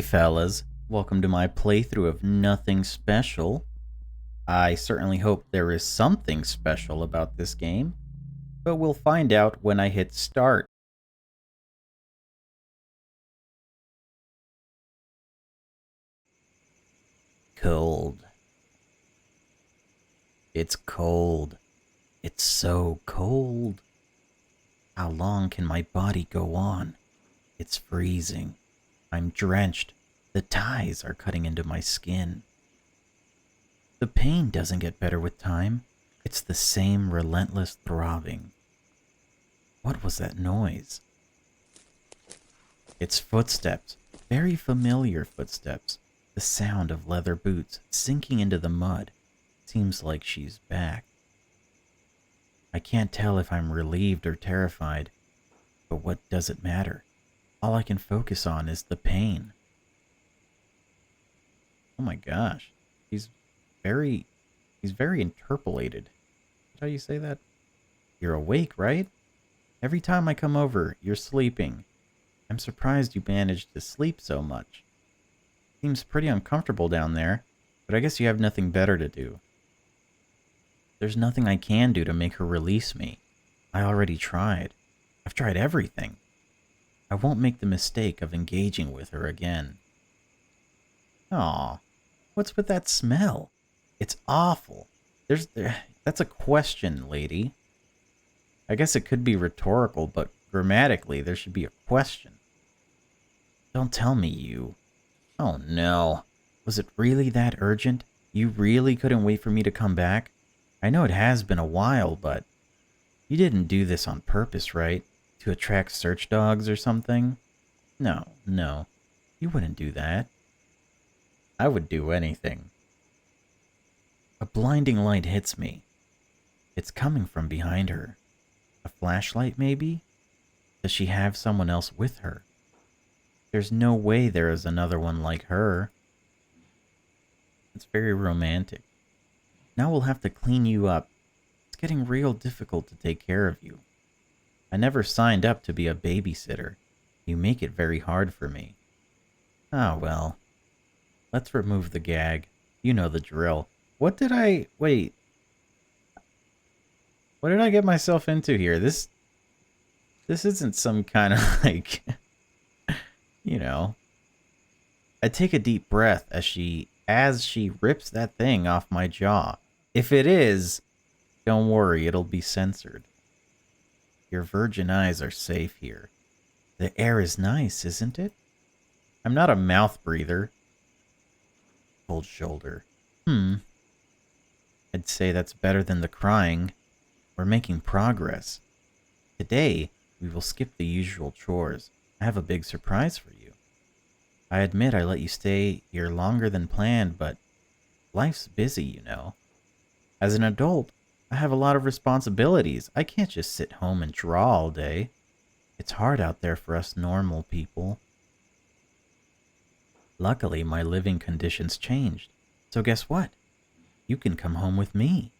Hey fellas, welcome to my playthrough of Nothing Special. I certainly hope there is something special about this game, but we'll find out when I hit start. Cold. It's cold. It's so cold. How long can my body go on? It's freezing. I'm drenched. The ties are cutting into my skin. The pain doesn't get better with time. It's the same relentless throbbing. What was that noise? It's footsteps. Very familiar footsteps. The sound of leather boots sinking into the mud. Seems like she's back. I can't tell if I'm relieved or terrified, but what does it matter? All I can focus on is the pain. Oh my gosh. He's very interpolated. How do you say that? You're awake, right? Every time I come over, you're sleeping. I'm surprised you managed to sleep so much. Seems pretty uncomfortable down there, but I guess you have nothing better to do. There's nothing I can do to make her release me. I already tried. I've tried everything. I won't make the mistake of engaging with her again. Aw, what's with that smell? It's awful. That's a question, lady. I guess it could be rhetorical, but grammatically there should be a question. Don't tell me you... Oh no. Was it really that urgent? You really couldn't wait for me to come back? I know it has been a while, but... You didn't do this on purpose, right? To attract search dogs or something? No. You wouldn't do that. I would do anything. A blinding light hits me. It's coming from behind her. A flashlight, maybe? Does she have someone else with her? There's no way there is another one like her. It's very romantic. Now we'll have to clean you up. It's getting real difficult to take care of you. I never signed up to be a babysitter. You make it very hard for me. Ah, well. Let's remove the gag. You know the drill. Wait. What did I get myself into here? This isn't some kind of like... You know. I take a deep breath as she rips that thing off my jaw. If it is, don't worry, it'll be censored. Your virgin eyes are safe here. The air is nice, isn't it? I'm not a mouth breather. Cold shoulder. I'd say that's better than the crying. We're making progress. Today, we will skip the usual chores. I have a big surprise for you. I admit I let you stay here longer than planned, but life's busy, you know. As an adult, I have a lot of responsibilities. I can't just sit home and draw all day. It's hard out there for us normal people. Luckily, my living conditions changed. So guess what? You can come home with me.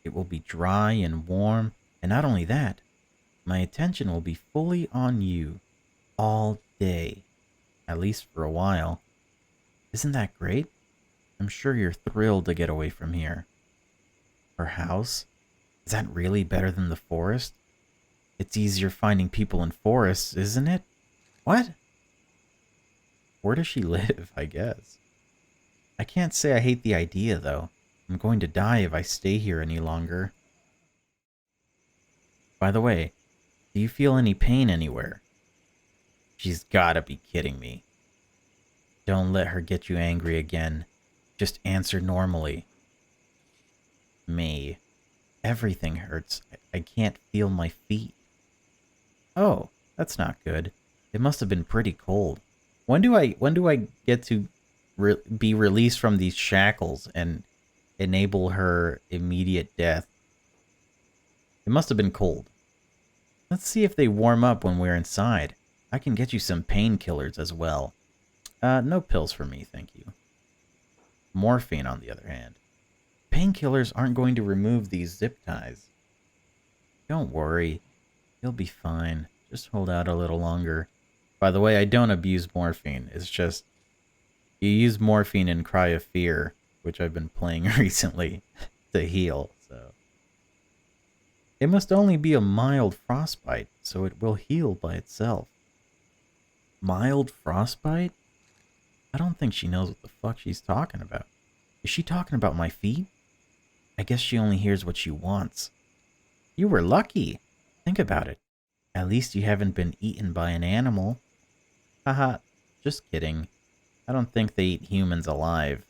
It will be dry and warm, and not only that, my attention will be fully on you all day, at least for a while. Isn't that great? I'm sure you're thrilled to get away from here. Her house? Is that really better than the forest? It's easier finding people in forests, isn't it? What? Where does she live, I guess? I can't say I hate the idea, though. I'm going to die if I stay here any longer. By the way, do you feel any pain anywhere? She's gotta be kidding me. Don't let her get you angry again. Just answer normally. Me. Everything hurts. I can't feel my feet. Oh, that's not good. It must have been pretty cold. When do I get to be released from these shackles and enable her immediate death? It must have been cold. Let's see if they warm up when we're inside. I can get you some painkillers as well. No pills for me, thank you. Morphine, on the other hand. Painkillers aren't going to remove these zip ties. Don't worry. You'll be fine. Just hold out a little longer. By the way, I don't abuse morphine. It's just You use morphine and Cry of Fear, which I've been playing recently, to heal, so. It must only be a mild frostbite, so it will heal by itself. Mild frostbite? I don't think she knows what the fuck she's talking about. Is she talking about my feet? I guess she only hears what she wants. You were lucky. Think about it. At least you haven't been eaten by an animal. Haha, just kidding. I don't think they eat humans alive.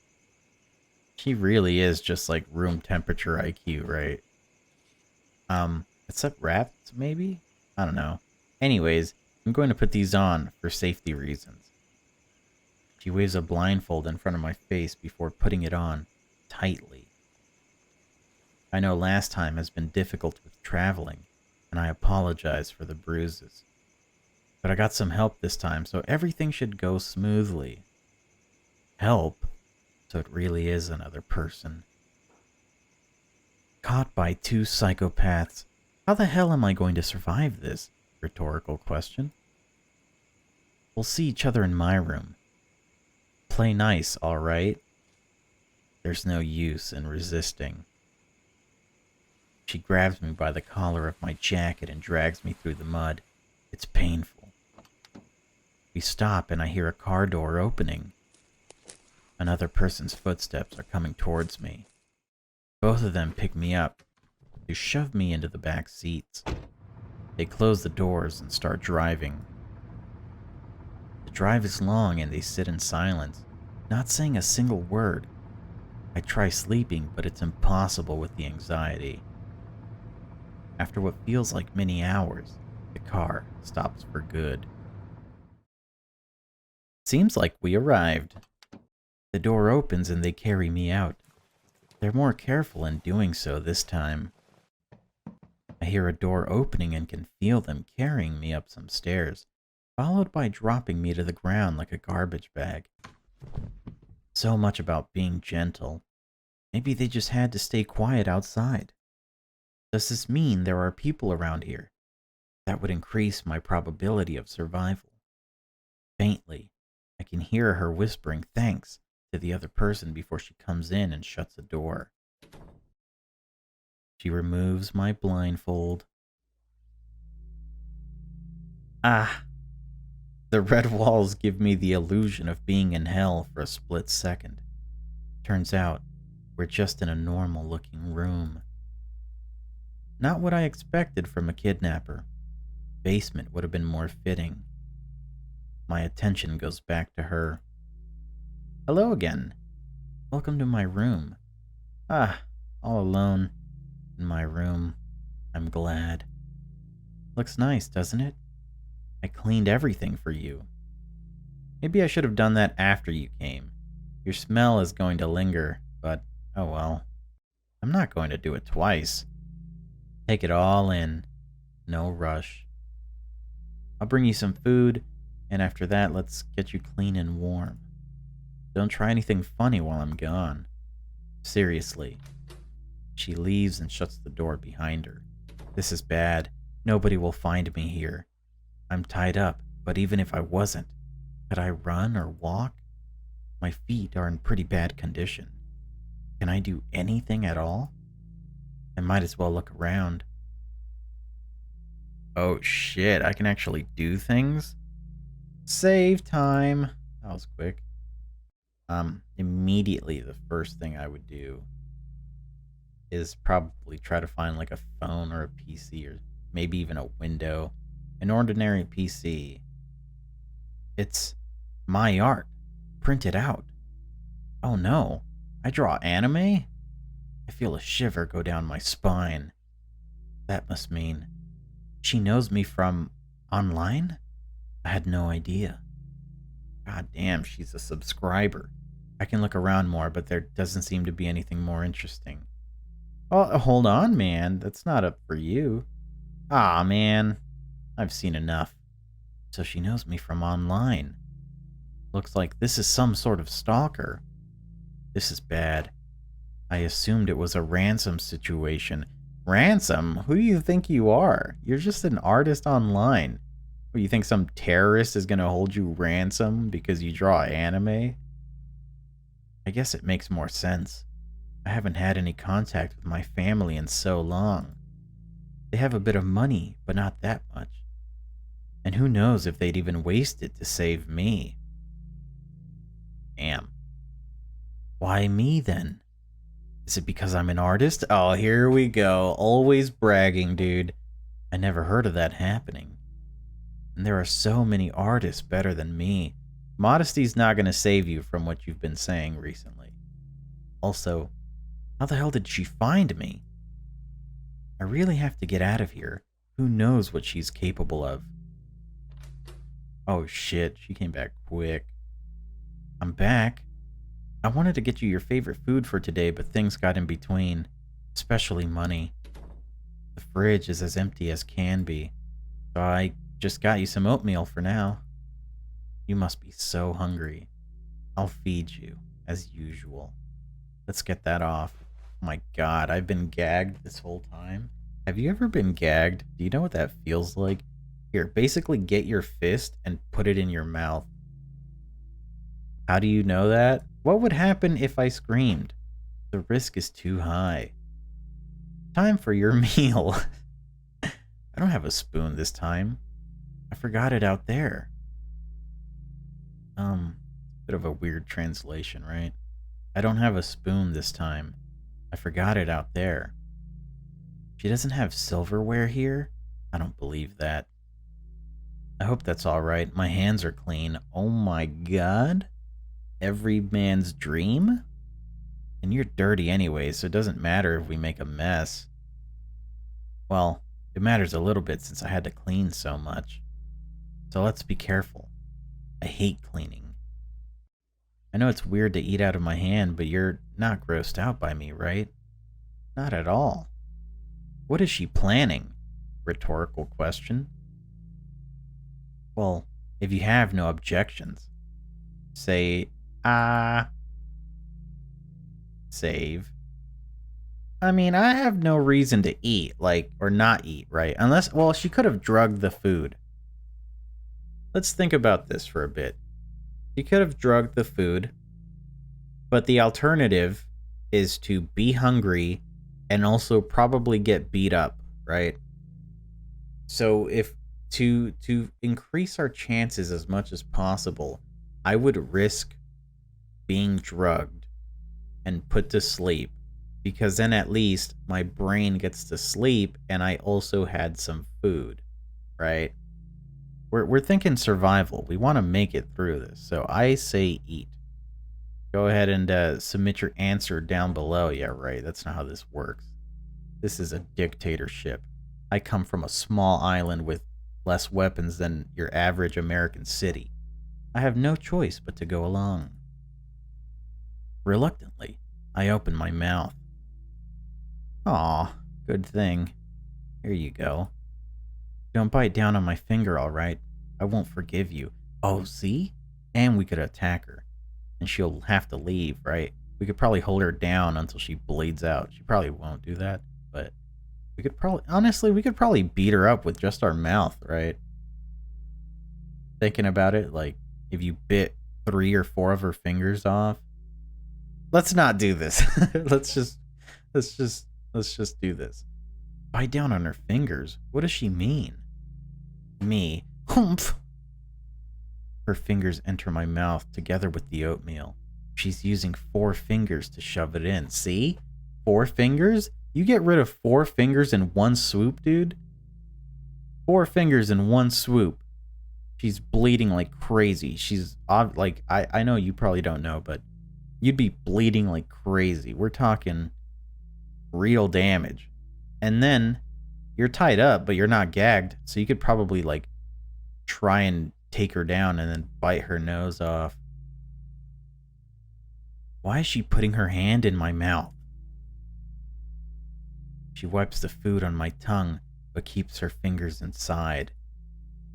She really is just like room temperature IQ, right? Except rats, maybe? I don't know. Anyways, I'm going to put these on for safety reasons. She waves a blindfold in front of my face before putting it on tightly. I know last time has been difficult with traveling, and I apologize for the bruises. But I got some help this time, so everything should go smoothly. Help? So it really is another person. Caught by two psychopaths. How the hell am I going to survive this? Rhetorical question. We'll see each other in my room. Play nice, alright? There's no use in resisting. She grabs me by the collar of my jacket and drags me through the mud. It's painful. We stop and I hear a car door opening. Another person's footsteps are coming towards me. Both of them pick me up. They shove me into the back seats. They close the doors and start driving. The drive is long and they sit in silence, not saying a single word. I try sleeping, but it's impossible with the anxiety. After what feels like many hours, the car stops for good. Seems like we arrived. The door opens and they carry me out. They're more careful in doing so this time. I hear a door opening and can feel them carrying me up some stairs, followed by dropping me to the ground like a garbage bag. So much about being gentle. Maybe they just had to stay quiet outside. Does this mean there are people around here? That would increase my probability of survival. Faintly, I can hear her whispering thanks to the other person before she comes in and shuts the door. She removes my blindfold. Ah! The red walls give me the illusion of being in hell for a split second. Turns out, we're just in a normal-looking room. Not what I expected from a kidnapper. Basement would have been more fitting. My attention goes back to her. Hello again. Welcome to my room. Ah, all alone. In my room. I'm glad. Looks nice, doesn't it? I cleaned everything for you. Maybe I should have done that after you came. Your smell is going to linger, but oh well. I'm not going to do it twice. Take it all in. No rush. I'll bring you some food, and after that, let's get you clean and warm. Don't try anything funny while I'm gone. Seriously. She leaves and shuts the door behind her. This is bad. Nobody will find me here. I'm tied up, but even if I wasn't, could I run or walk? My feet are in pretty bad condition. Can I do anything at all? I might as well look around. Oh shit, I can actually do things? Save time. That was quick. Immediately the first thing I would do is probably try to find like a phone or a PC or maybe even a window. An ordinary PC. It's my art. Printed out. Oh no. I draw anime? I feel a shiver go down my spine. That must mean she knows me from online? I had no idea. God damn, she's a subscriber. I can look around more, but there doesn't seem to be anything more interesting. Oh, hold on, man. That's not up for you. Ah, man. I've seen enough. So she knows me from online. Looks like this is some sort of stalker. This is bad. I assumed it was a ransom situation. Ransom? Who do you think you are? You're just an artist online. What, you think some terrorist is going to hold you ransom because you draw anime? I guess it makes more sense. I haven't had any contact with my family in so long. They have a bit of money, but not that much. And who knows if they'd even waste it to save me. Damn. Why me then? Is it because I'm an artist? Oh, here we go. Always bragging, dude. I never heard of that happening. And there are so many artists better than me. Modesty's not going to save you from what you've been saying recently. Also, how the hell did she find me? I really have to get out of here. Who knows what she's capable of? Oh shit, she came back quick. I'm back. I wanted to get you your favorite food for today, but things got in between. Especially money. The fridge is as empty as can be. So I just got you some oatmeal for now. You must be so hungry. I'll feed you, as usual. Let's get that off. Oh my god, I've been gagged this whole time. Have you ever been gagged? Do you know what that feels like? Here, basically get your fist and put it in your mouth. How do you know that? What would happen if I screamed? The risk is too high. Time for your meal. I don't have a spoon this time. I forgot it out there. Bit of a weird translation, right? I don't have a spoon this time. I forgot it out there. She doesn't have silverware here? I don't believe that. I hope that's alright. My hands are clean. Oh my god. Every man's dream? And you're dirty anyway, so it doesn't matter if we make a mess. Well, it matters a little bit since I had to clean so much. So let's be careful. I hate cleaning. I know it's weird to eat out of my hand, but you're not grossed out by me, right? Not at all. What is she planning? Rhetorical question. Well, if you have no objections, say, save. I mean, I have no reason to eat, or not eat, right? Unless, well, she could have drugged the food. Let's think about this for a bit. She could have drugged the food, but the alternative is to be hungry and also probably get beat up, right? So if to increase our chances as much as possible, I would risk being drugged and put to sleep, because then at least my brain gets to sleep and I also had some food, right? We're thinking survival. We want to make it through this. So I say eat. Go ahead and submit your answer down below. Yeah, right. That's not how this works. This is a dictatorship. I come from a small island with less weapons than your average American city. I have no choice but to go along. Reluctantly, I open my mouth. Aw, good thing. Here you go. Don't bite down on my finger, all right? I won't forgive you. Oh, see? And we could attack her. And she'll have to leave, right? We could probably hold her down until she bleeds out. She probably won't do that, but we could probably... Honestly, we could probably beat her up with just our mouth, right? Thinking about it, like, if you bit 3 or 4 of her fingers off... Let's not do this. Let's just do this. Bite down on her fingers? What does she mean? Me. Humph! Her fingers enter my mouth together with the oatmeal. She's using 4 fingers to shove it in. See? 4 fingers? You get rid of 4 fingers in one swoop, dude? 4 fingers in one swoop. She's bleeding like crazy. She's, like, I know you probably don't know, but you'd be bleeding like crazy. We're talking real damage. And then you're tied up, but you're not gagged, so you could probably, like, try and take her down and then bite her nose off. Why is she putting her hand in my mouth? She wipes the food on my tongue, but keeps her fingers inside.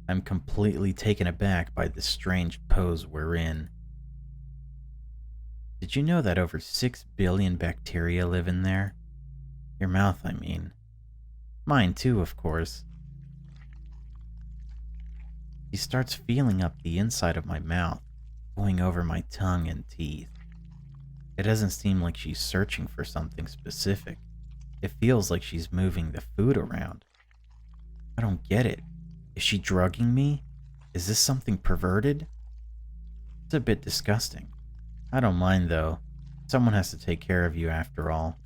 I'm completely taken aback by this strange pose we're in. Did you know that over 6 billion bacteria live in there? Your mouth, I mean. Mine too, of course. She starts feeling up the inside of my mouth, going over my tongue and teeth. It doesn't seem like she's searching for something specific. It feels like she's moving the food around. I don't get it. Is she drugging me? Is this something perverted? It's a bit disgusting. I don't mind, though. Someone has to take care of you after all.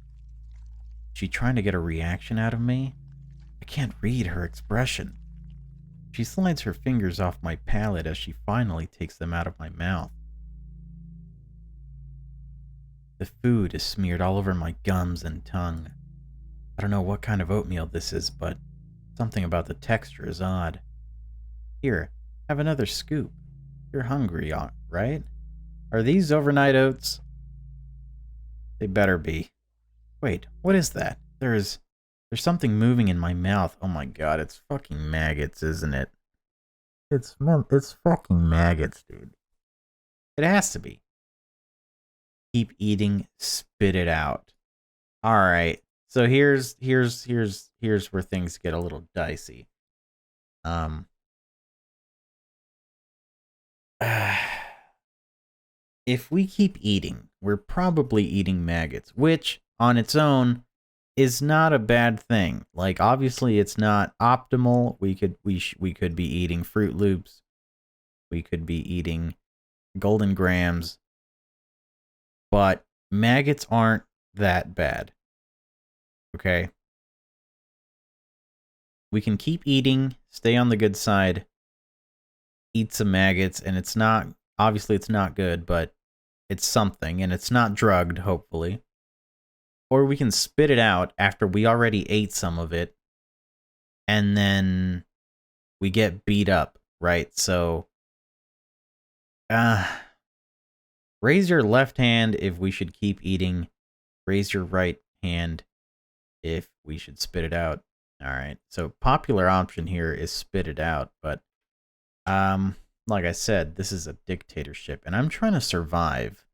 Is she trying to get a reaction out of me? I can't read her expression. She slides her fingers off my palate as she finally takes them out of my mouth. The food is smeared all over my gums and tongue. I don't know what kind of oatmeal this is, but something about the texture is odd. Here, have another scoop. You're hungry, right? Are these overnight oats? They better be. Wait, what is that? There's something moving in my mouth. Oh my god, it's fucking maggots, isn't it? It's fucking maggots, dude. It has to be. Keep eating, spit it out. All right. So here's where things get a little dicey. If we keep eating, we're probably eating maggots, which on its own is not a bad thing. Like, obviously it's not optimal. We could be eating Fruit Loops. We could be eating Golden Grams. But maggots aren't that bad. Okay? We can keep eating, stay on the good side, eat some maggots, and it's not, obviously it's not good, but it's something, and it's not drugged, hopefully. Or we can spit it out after we already ate some of it, and then we get beat up, right? So, raise your left hand if we should keep eating. Raise your right hand if we should spit it out. All right. So popular option here is spit it out, but like I said, this is a dictatorship and I'm trying to survive.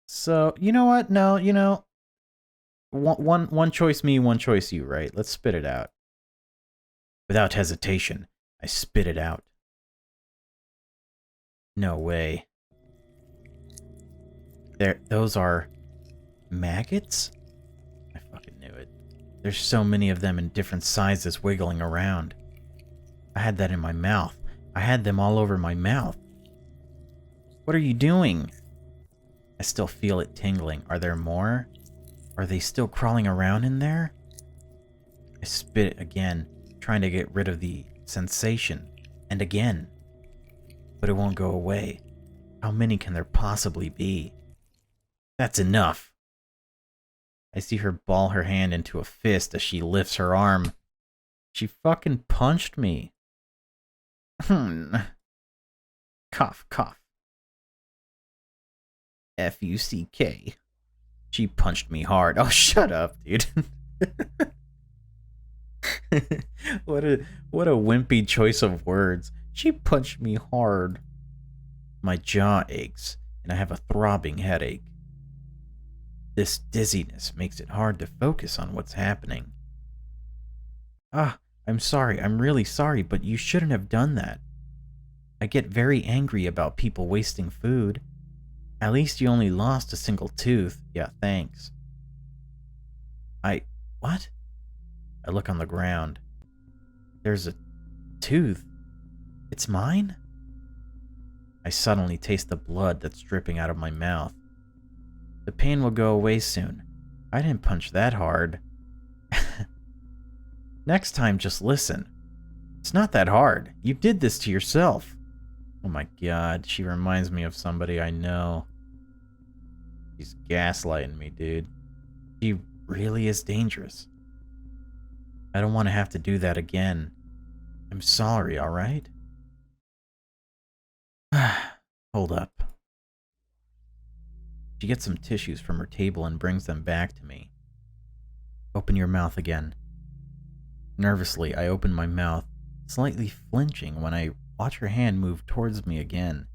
So, you know what? No, you know, one choice me, one choice you, right? Let's spit it out. Without hesitation, I spit it out. No way. Those are maggots? I fucking knew it. There's so many of them in different sizes wiggling around. I had that in my mouth. I had them all over my mouth. What are you doing? I still feel it tingling. Are there more? Are they still crawling around in there? I spit it again, trying to get rid of the sensation. And again. But it won't go away. How many can there possibly be? That's enough. I see her ball her hand into a fist as she lifts her arm. She fucking punched me. Cough, cough. F-U-C-K. She punched me hard. Oh, shut up, dude. What a wimpy choice of words. She punched me hard. My jaw aches, and I have a throbbing headache. This dizziness makes it hard to focus on what's happening. I'm sorry. I'm really sorry, but you shouldn't have done that. I get very angry about people wasting food. At least you only lost a single tooth. Yeah, thanks. What? I look on the ground. There's a tooth. It's mine? I suddenly taste the blood that's dripping out of my mouth. The pain will go away soon. I didn't punch that hard. Next time, just listen. It's not that hard. You did this to yourself. Oh my god, she reminds me of somebody I know. She's gaslighting me, dude. She really is dangerous. I don't want to have to do that again. I'm sorry, alright? Hold up. She gets some tissues from her table and brings them back to me. Open your mouth again. Nervously, I open my mouth, slightly flinching when I watch her hand move towards me again.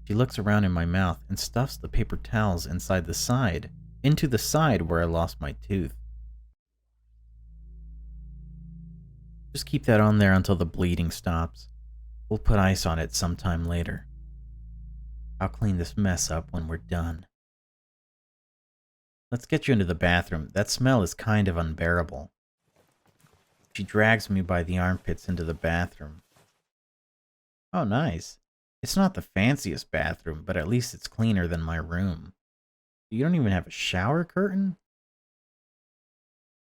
She looks around in my mouth and stuffs the paper towels into the side where I lost my tooth. Just keep that on there until the bleeding stops. We'll put ice on it sometime later. I'll clean this mess up when we're done. Let's get you into the bathroom. That smell is kind of unbearable. She drags me by the armpits into the bathroom. Oh, nice. It's not the fanciest bathroom, but at least it's cleaner than my room. You don't even have a shower curtain?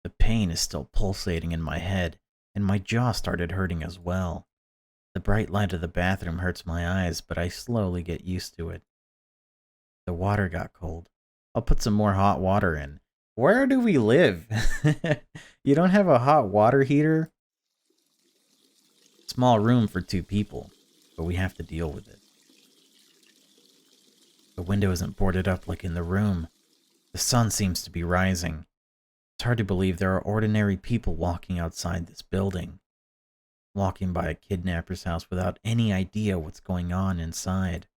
The pain is still pulsating in my head, and my jaw started hurting as well. The bright light of the bathroom hurts my eyes, but I slowly get used to it. The water got cold. I'll put some more hot water in. Where do we live? You don't have a hot water heater? Small room for 2 people, but we have to deal with it. The window isn't boarded up like in the room. The sun seems to be rising. It's hard to believe there are ordinary people walking outside this building. Walking by a kidnapper's house without any idea what's going on inside.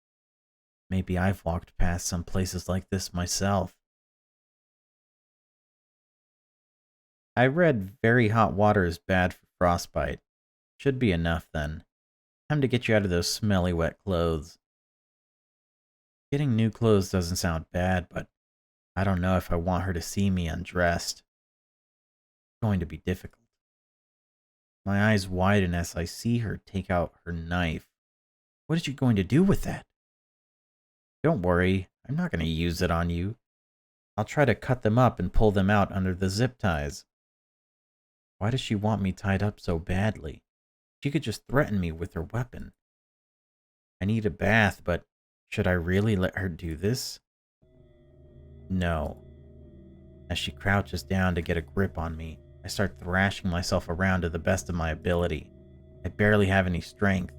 Maybe I've walked past some places like this myself. I read very hot water is bad for frostbite. Should be enough then. Time to get you out of those smelly wet clothes. Getting new clothes doesn't sound bad, but I don't know if I want her to see me undressed. It's going to be difficult. My eyes widen as I see her take out her knife. What is she going to do with that? Don't worry, I'm not going to use it on you. I'll try to cut them up and pull them out under the zip ties. Why does she want me tied up so badly? She could just threaten me with her weapon. I need a bath, but should I really let her do this? No. As she crouches down to get a grip on me, I start thrashing myself around to the best of my ability. I barely have any strength.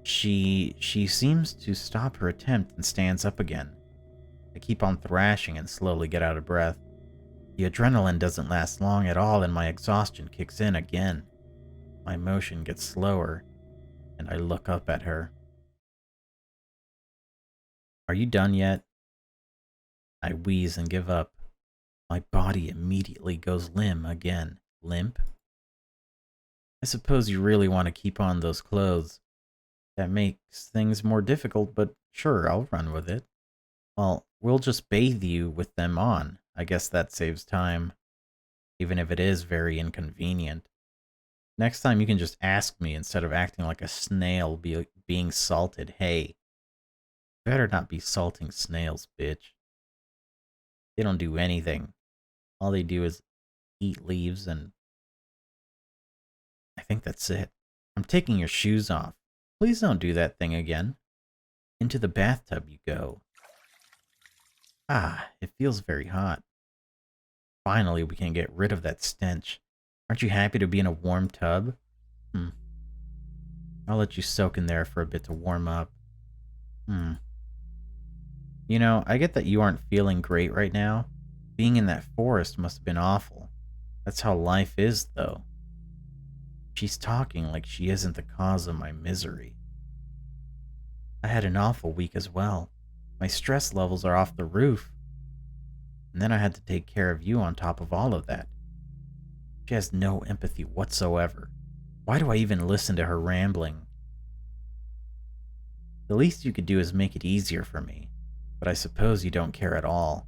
She seems to stop her attempt and stands up again. I keep on thrashing and slowly get out of breath. The adrenaline doesn't last long at all and my exhaustion kicks in again. My motion gets slower, and I look up at her. Are you done yet? I wheeze and give up. My body immediately goes limp again. Limp? I suppose you really want to keep on those clothes. That makes things more difficult, but sure, I'll run with it. Well, we'll just bathe you with them on. I guess that saves time, even if it is very inconvenient. Next time you can just ask me instead of acting like a snail being salted. Hey, better not be salting snails, bitch. They don't do anything. All they do is eat leaves and... I think that's it. I'm taking your shoes off. Please don't do that thing again. Into the bathtub you go. Ah, it feels very hot. Finally, we can get rid of that stench. Aren't you happy to be in a warm tub? I'll let you soak in there for a bit to warm up. You know, I get that you aren't feeling great right now. Being in that forest must have been awful. That's how life is, though. She's talking like she isn't the cause of my misery. I had an awful week as well. My stress levels are off the roof. And then I had to take care of you on top of all of that. She has no empathy whatsoever. Why do I even listen to her rambling? The least you could do is make it easier for me. But I suppose you don't care at all.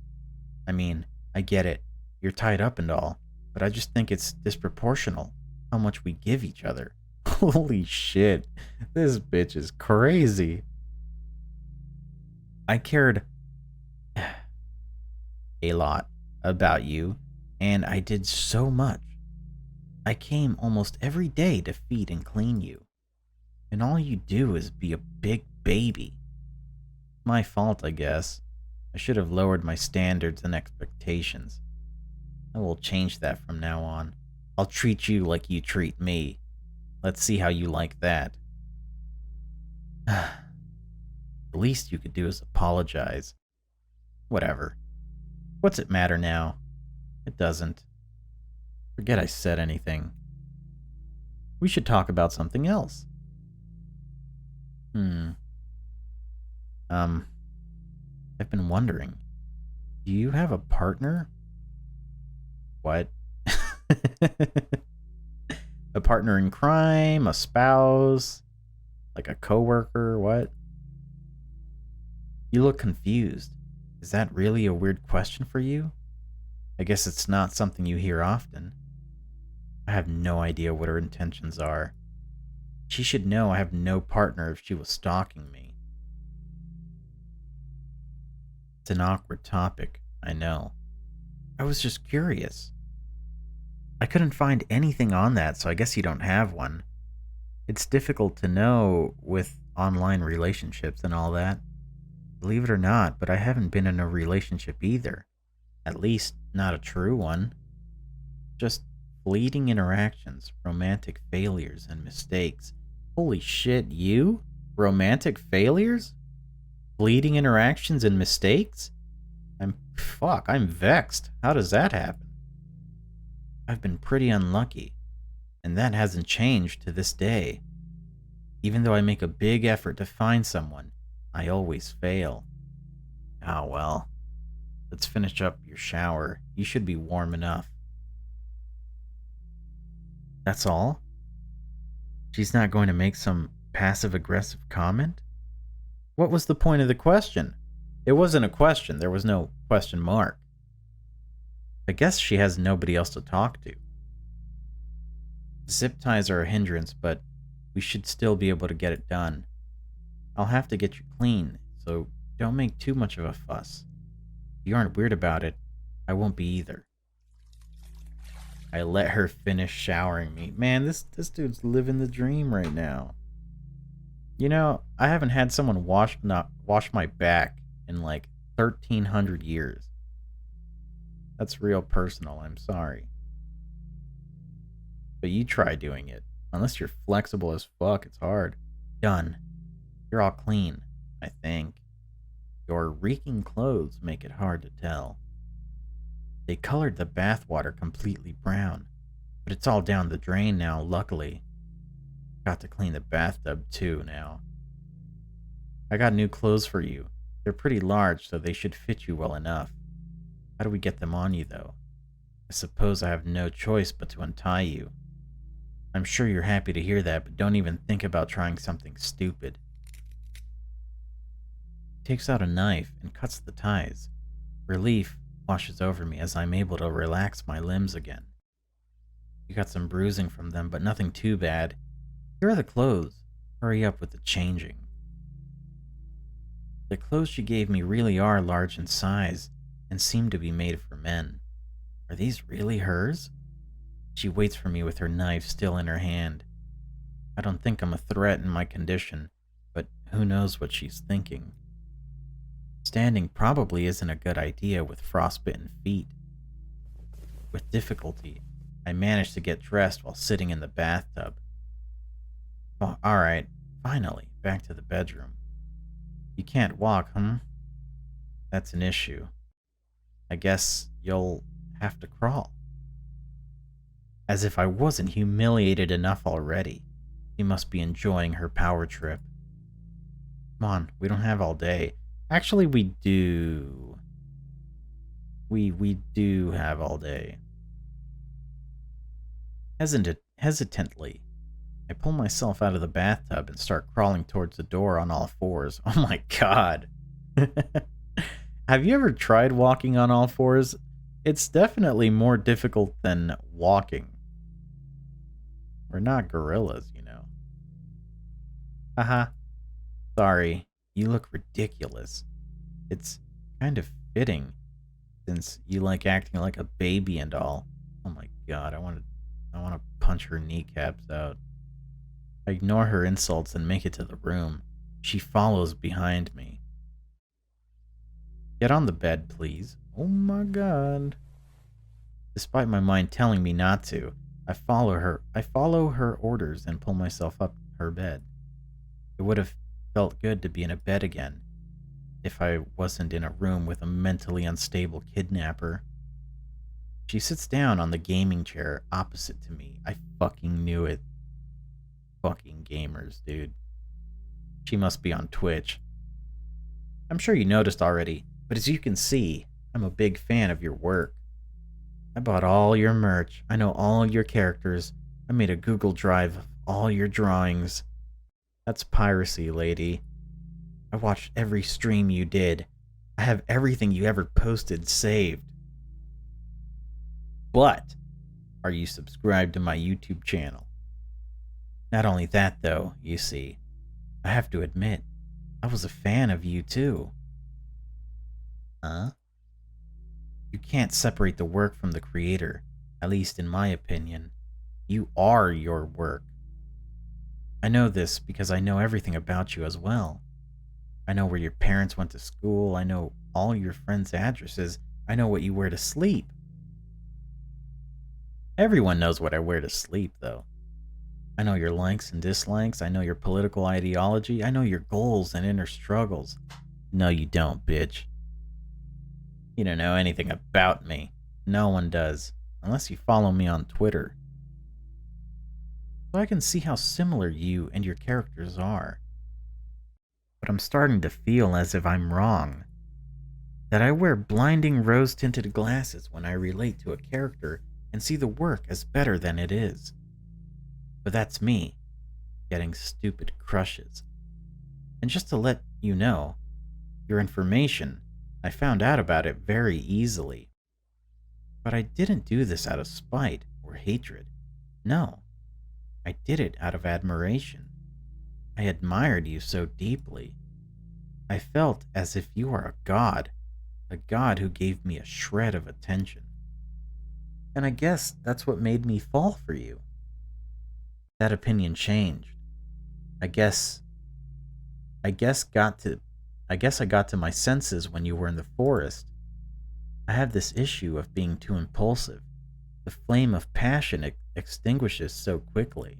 I mean, I get it. You're tied up and all. But I just think it's disproportional how much we give each other. Holy shit. This bitch is crazy. I cared a lot about you, and I did so much. I came almost every day to feed and clean you. And all you do is be a big baby. My fault, I guess. I should have lowered my standards and expectations. I will change that from now on. I'll treat you like you treat me. Let's see how you like that. The least you could do is apologize. Whatever. What's it matter now? It doesn't. Forget I said anything. We should talk about something else. I've been wondering. Do you have a partner? What? A partner in crime? A spouse? Like a coworker? What? You look confused. Is that really a weird question for you? I guess it's not something you hear often. I have no idea what her intentions are. She should know I have no partner if she was stalking me. It's an awkward topic, I know. I was just curious. I couldn't find anything on that, so I guess you don't have one. It's difficult to know with online relationships and all that. Believe it or not, but I haven't been in a relationship either. At least, not a true one. Just fleeting interactions, romantic failures, and mistakes. Holy shit, you? Romantic failures? Fleeting interactions and mistakes? I'm vexed. How does that happen? I've been pretty unlucky, and that hasn't changed to this day. Even though I make a big effort to find someone, I always fail. Ah, well. Let's finish up your shower. You should be warm enough. That's all? She's not going to make some passive-aggressive comment? What was the point of the question? It wasn't a question. There was no question mark. I guess she has nobody else to talk to. Zip ties are a hindrance, but we should still be able to get it done. I'll have to get you clean, so don't make too much of a fuss. If you aren't weird about it, I won't be either. I let her finish showering me. Man, this dude's living the dream right now. You know, I haven't had someone wash my back in like 1,300 years. That's real personal, I'm sorry. But you try doing it. Unless you're flexible as fuck, it's hard. Done. You're all clean, I think. Your reeking clothes make it hard to tell. They colored the bathwater completely brown, but it's all down the drain now, luckily. Got to clean the bathtub too now. I got new clothes for you. They're pretty large, so they should fit you well enough. How do we get them on you, though? I suppose I have no choice but to untie you. I'm sure you're happy to hear that, but don't even think about trying something stupid. Takes out a knife and cuts the ties. Relief washes over me as I'm able to relax my limbs again. You got some bruising from them, but nothing too bad. Here are the clothes. Hurry up with the changing. The clothes she gave me really are large in size and seem to be made for men. Are these really hers? She waits for me with her knife still in her hand. I don't think I'm a threat in my condition, but who knows what she's thinking. Standing probably isn't a good idea with frostbitten feet. With difficulty, I manage to get dressed while sitting in the bathtub. Oh, alright, finally, back to the bedroom. You can't walk, That's an issue. I guess you'll have to crawl. As if I wasn't humiliated enough already. She must be enjoying her power trip. Come on, we don't have all day. Actually, we do. We do have all day. Hesitantly, I pull myself out of the bathtub and start crawling towards the door on all fours. Oh my god. Have you ever tried walking on all fours? It's definitely more difficult than walking. We're not gorillas, you know. Haha. Sorry, you look ridiculous. It's kind of fitting, since you like acting like a baby and all. Oh my god, I want to punch her kneecaps out. I ignore her insults and make it to the room. She follows behind me. Get on the bed, please. Oh my god. Despite my mind telling me not to, I follow her orders and pull myself up her bed. It would have felt good to be in a bed again, if I wasn't in a room with a mentally unstable kidnapper. She sits down on the gaming chair opposite to me. I fucking knew it. Fucking gamers, dude. She must be on Twitch. I'm sure you noticed already, but as you can see, I'm a big fan of your work. I bought all your merch. I know all your characters. I made a Google Drive of all your drawings. That's piracy, lady. I watched every stream you did. I have everything you ever posted saved. But are you subscribed to my YouTube channel? Not only that, though, you see, I have to admit, I was a fan of you too. Huh? You can't separate the work from the creator, at least in my opinion. You are your work. I know this because I know everything about you as well. I know where your parents went to school, I know all your friends' addresses, I know what you wear to sleep. Everyone knows what I wear to sleep, though. I know your likes and dislikes, I know your political ideology, I know your goals and inner struggles. No, you don't, bitch. You don't know anything about me. No one does, unless you follow me on Twitter. So I can see how similar you and your characters are. But I'm starting to feel as if I'm wrong. That I wear blinding rose-tinted glasses when I relate to a character and see the work as better than it is. But that's me, getting stupid crushes. And just to let you know, your information, I found out about it very easily. But I didn't do this out of spite or hatred. No, I did it out of admiration. I admired you so deeply. I felt as if you are a god who gave me a shred of attention. And I guess that's what made me fall for you. That opinion changed. I guess I got to I guess I got to my senses when you were in the forest. I have this issue of being too impulsive. The flame of passion extinguishes so quickly.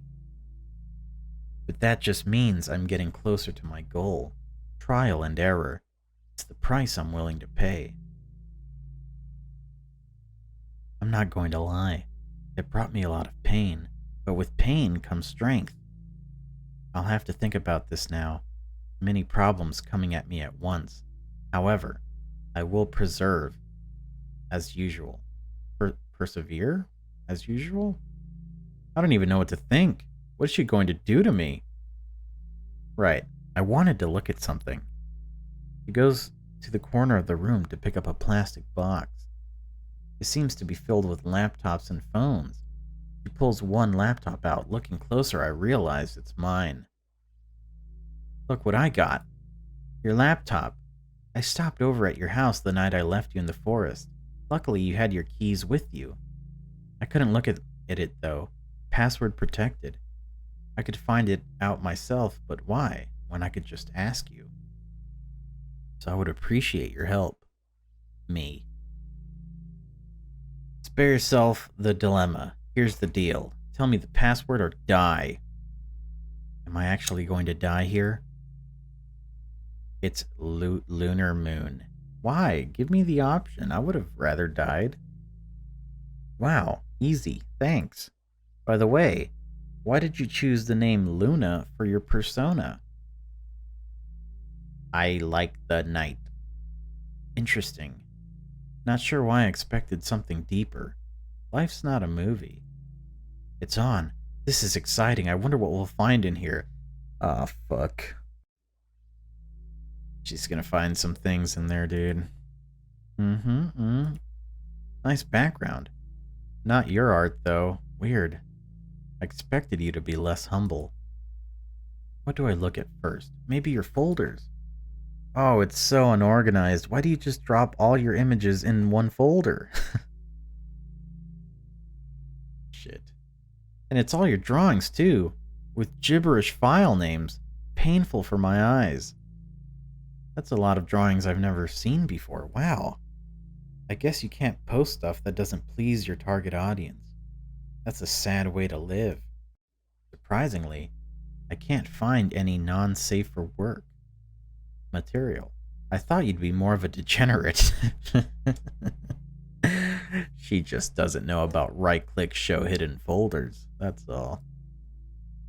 But that just means I'm getting closer to my goal. Trial and error. It's the price I'm willing to pay. I'm not going to lie. It brought me a lot of pain, but with pain comes strength. I'll have to think about this now. Many problems coming at me at once. However, I will persevere as usual. Persevere as usual? I don't even know what to think. What is she going to do to me? Right, I wanted to look at something. She goes to the corner of the room to pick up a plastic box. It seems to be filled with laptops and phones. She pulls one laptop out. Looking closer, I realize it's mine. Look what I got. Your laptop. I stopped over at your house the night I left you in the forest. Luckily, you had your keys with you. I couldn't look at it, though. Password protected. I could find it out myself, but why, when I could just ask you? So I would appreciate your help. Me. Spare yourself the dilemma. Here's the deal. Tell me the password or die. Am I actually going to die here? It's lunar moon. Why? Give me the option. I would have rather died. Wow, easy. Thanks. By the way, why did you choose the name Luna for your persona? I like the night. Interesting. Not sure why I expected something deeper. Life's not a movie. It's on. This is exciting. I wonder what we'll find in here. Ah, fuck. She's gonna find some things in there, dude. Nice background. Not your art, though. Weird. I expected you to be less humble. What do I look at first? Maybe your folders. Oh, it's so unorganized. Why do you just drop all your images in one folder? Shit. And it's all your drawings, too, with gibberish file names. Painful for my eyes. That's a lot of drawings I've never seen before. Wow. I guess you can't post stuff that doesn't please your target audience. That's a sad way to live. Surprisingly, I can't find any non-safe for work material. I thought you'd be more of a degenerate. She just doesn't know about right-click show hidden folders, that's all.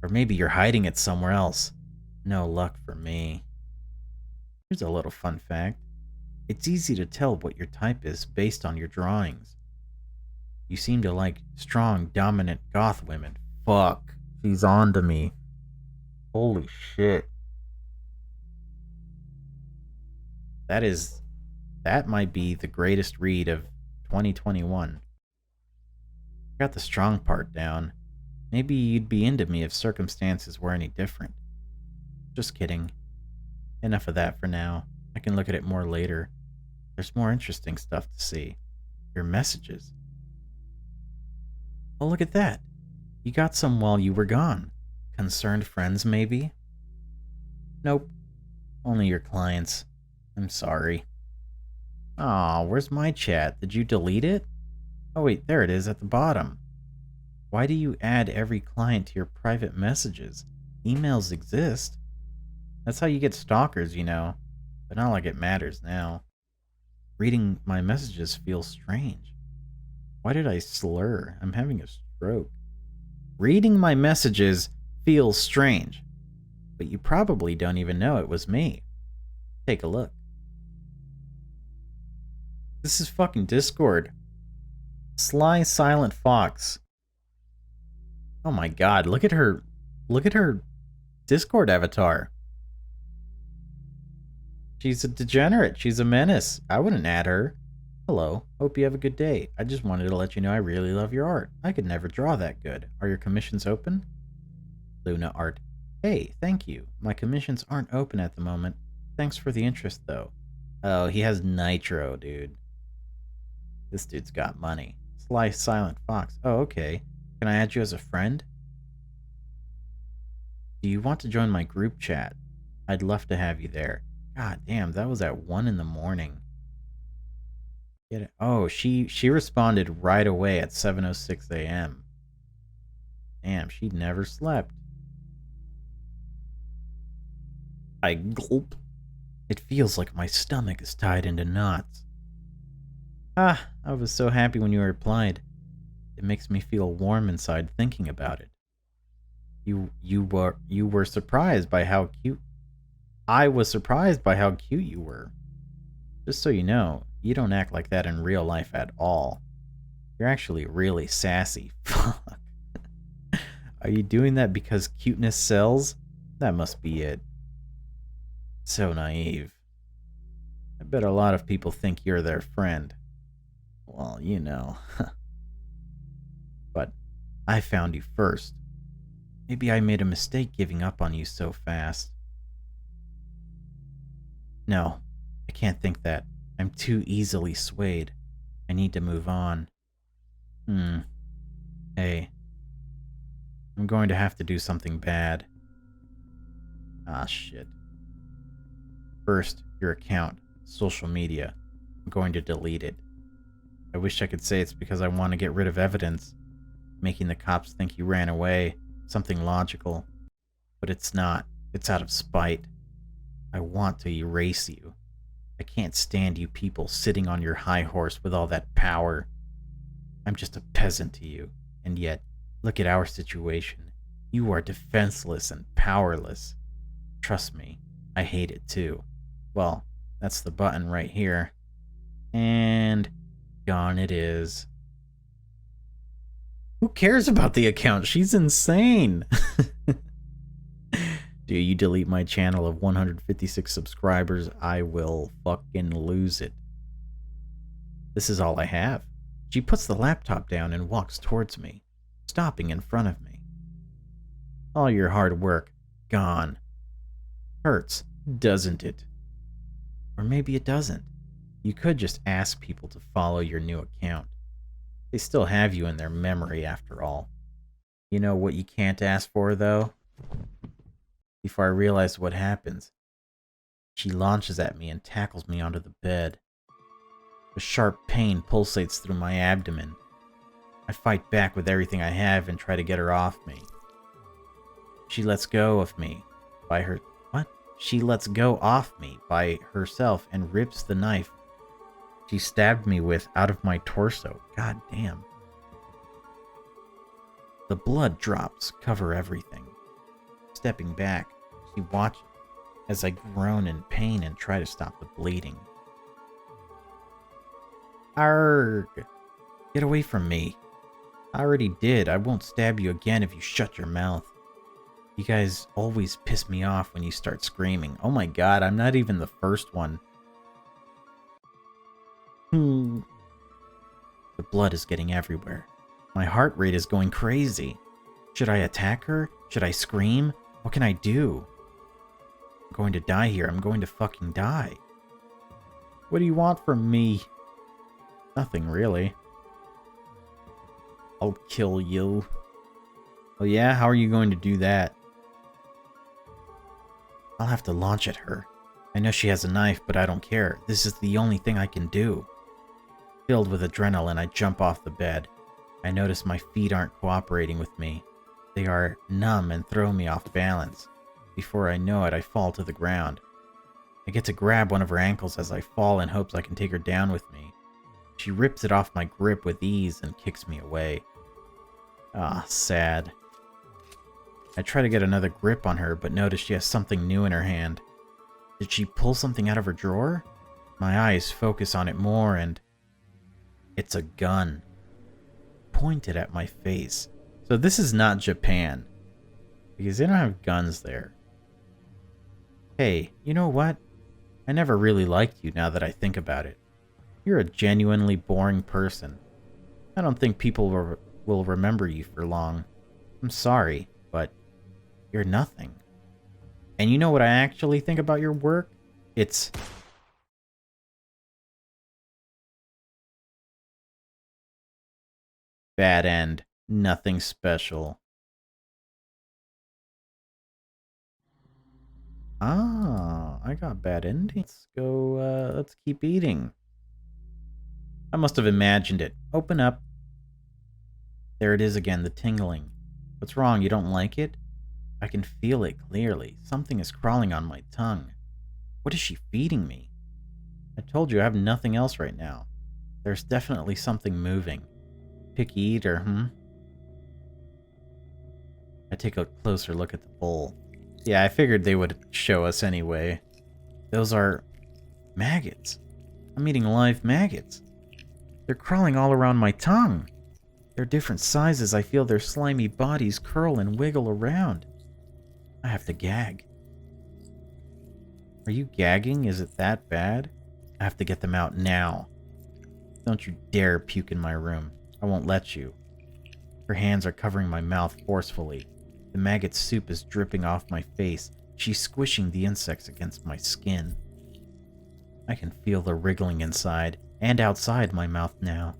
Or maybe you're hiding it somewhere else. No luck for me. Here's a little fun fact. It's easy to tell what your type is based on your drawings. You seem to like strong, dominant goth women. Fuck. She's on to me. Holy shit. That is That might be the greatest read of 2021. Got the strong part down. Maybe you'd be into me if circumstances were any different. Just kidding. Enough of that for now. I can look at it more later. There's more interesting stuff to see. Your messages. Oh, look at that. You got some while you were gone. Concerned friends, maybe? Nope. Only your clients. I'm sorry. Aw, where's my chat? Did you delete it? Oh wait, there it is at the bottom. Why do you add every client to your private messages? Emails exist. That's how you get stalkers, you know. But not like it matters now. Reading my messages feels strange. Why did I slur? I'm having a stroke. Reading my messages feels strange. But you probably don't even know it was me. Take a look. This is fucking Discord. Sly Silent Fox. Oh my god, look at her. Look at her Discord avatar. She's a degenerate. She's a menace. I wouldn't add her. Hello. Hope you have a good day. I just wanted to let you know I really love your art. I could never draw that good. Are your commissions open? Luna Art. Hey, thank you. My commissions aren't open at the moment. Thanks for the interest, though. Oh, he has Nitro, dude. This dude's got money. Sly Silent Fox. Oh, okay. Can I add you as a friend? Do you want to join my group chat? I'd love to have you there. God damn, that was at 1 in the morning. Get it? Oh, she responded right away at 7:06 a.m. Damn, she never slept. I gulp. It feels like my stomach is tied into knots. Ah, I was so happy when you replied. It makes me feel warm inside thinking about it. You were surprised by how cute. I was surprised by how cute you were. Just so you know, you don't act like that in real life at all. You're actually really sassy. Fuck. Are you doing that because cuteness sells? That must be it. So naive. I bet a lot of people think you're their friend. Well, you know. But I found you first. Maybe I made a mistake giving up on you so fast. No, I can't think that. I'm too easily swayed. I need to move on. Hey. I'm going to have to do something bad. Ah, shit. First, your account, social media. I'm going to delete it. I wish I could say it's because I want to get rid of evidence, making the cops think you ran away, something logical. But it's not. It's out of spite. I want to erase you. I can't stand you people sitting on your high horse with all that power. I'm just a peasant to you, and yet, look at our situation. You are defenseless and powerless. Trust me, I hate it too. Well, that's the button right here. And gone it is. Who cares about the account? She's insane. Do you delete my channel of 156 subscribers, I will fucking lose it. This is all I have. She puts the laptop down and walks towards me, stopping in front of me. All your hard work, gone. Hurts, doesn't it? Or maybe it doesn't. You could just ask people to follow your new account. They still have you in their memory after all. You know what you can't ask for, though? Before I realize what happens, she launches at me and tackles me onto the bed. A sharp pain pulsates through my abdomen. I fight back with everything I have and try to get her off me. She lets go of me by her... What? She lets go off me by herself and rips the knife she stabbed me with out of my torso. God damn. The blood drops cover everything. Stepping back, she watches as I groan in pain and try to stop the bleeding. Arrgh! Get away from me. I already did. I won't stab you again if you shut your mouth. You guys always piss me off when you start screaming. Oh my god, I'm not even the first one. The blood is getting everywhere. My heart rate is going crazy. Should I attack her? Should I scream? What can I do? I'm going to die here. I'm going to fucking die. What do you want from me? Nothing, really. I'll kill you. Oh yeah? How are you going to do that? I'll have to launch at her. I know she has a knife, but I don't care. This is the only thing I can do. Filled with adrenaline, I jump off the bed. I notice my feet aren't cooperating with me. They are numb and throw me off balance. Before I know it, I fall to the ground. I get to grab one of her ankles as I fall in hopes I can take her down with me. She rips it off my grip with ease and kicks me away. Ah, sad. I try to get another grip on her, but notice she has something new in her hand. Did she pull something out of her drawer? My eyes focus on it more and... it's a gun. Pointed at my face. So this is not Japan. Because they don't have guns there. Hey, you know what? I never really liked you now that I think about it. You're a genuinely boring person. I don't think people will remember you for long. I'm sorry, but you're nothing. And you know what I actually think about your work? It's... bad end. Nothing special. Ah, I got bad ending. Let's go, let's keep eating. I must have imagined it. Open up. There it is again, the tingling. What's wrong, you don't like it? I can feel it clearly. Something is crawling on my tongue. What is she feeding me? I told you I have nothing else right now. There's definitely something moving. Picky eater, hmm? I take a closer look at the bowl. Yeah, I figured they would show us anyway. Those are maggots. I'm eating live maggots. They're crawling all around my tongue. They're different sizes. I feel their slimy bodies curl and wiggle around. I have to gag. Are you gagging? Is it that bad? I have to get them out now. Don't you dare puke in my room. I won't let you. Her hands are covering my mouth forcefully. The maggot soup is dripping off my face. She's squishing the insects against my skin. I can feel the wriggling inside and outside my mouth now.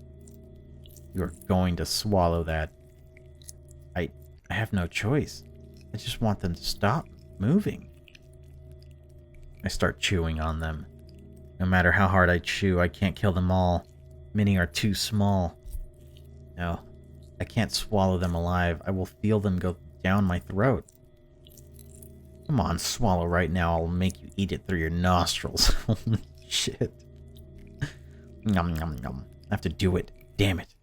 You're going to swallow that. I have no choice. I just want them to stop moving. I start chewing on them. No matter how hard I chew, I can't kill them all. Many are too small. No, I can't swallow them alive. I will feel them go down my throat. Come on, swallow right now. I'll make you eat it through your nostrils. Holy shit. Nom nom nom. I have to do it. Damn it.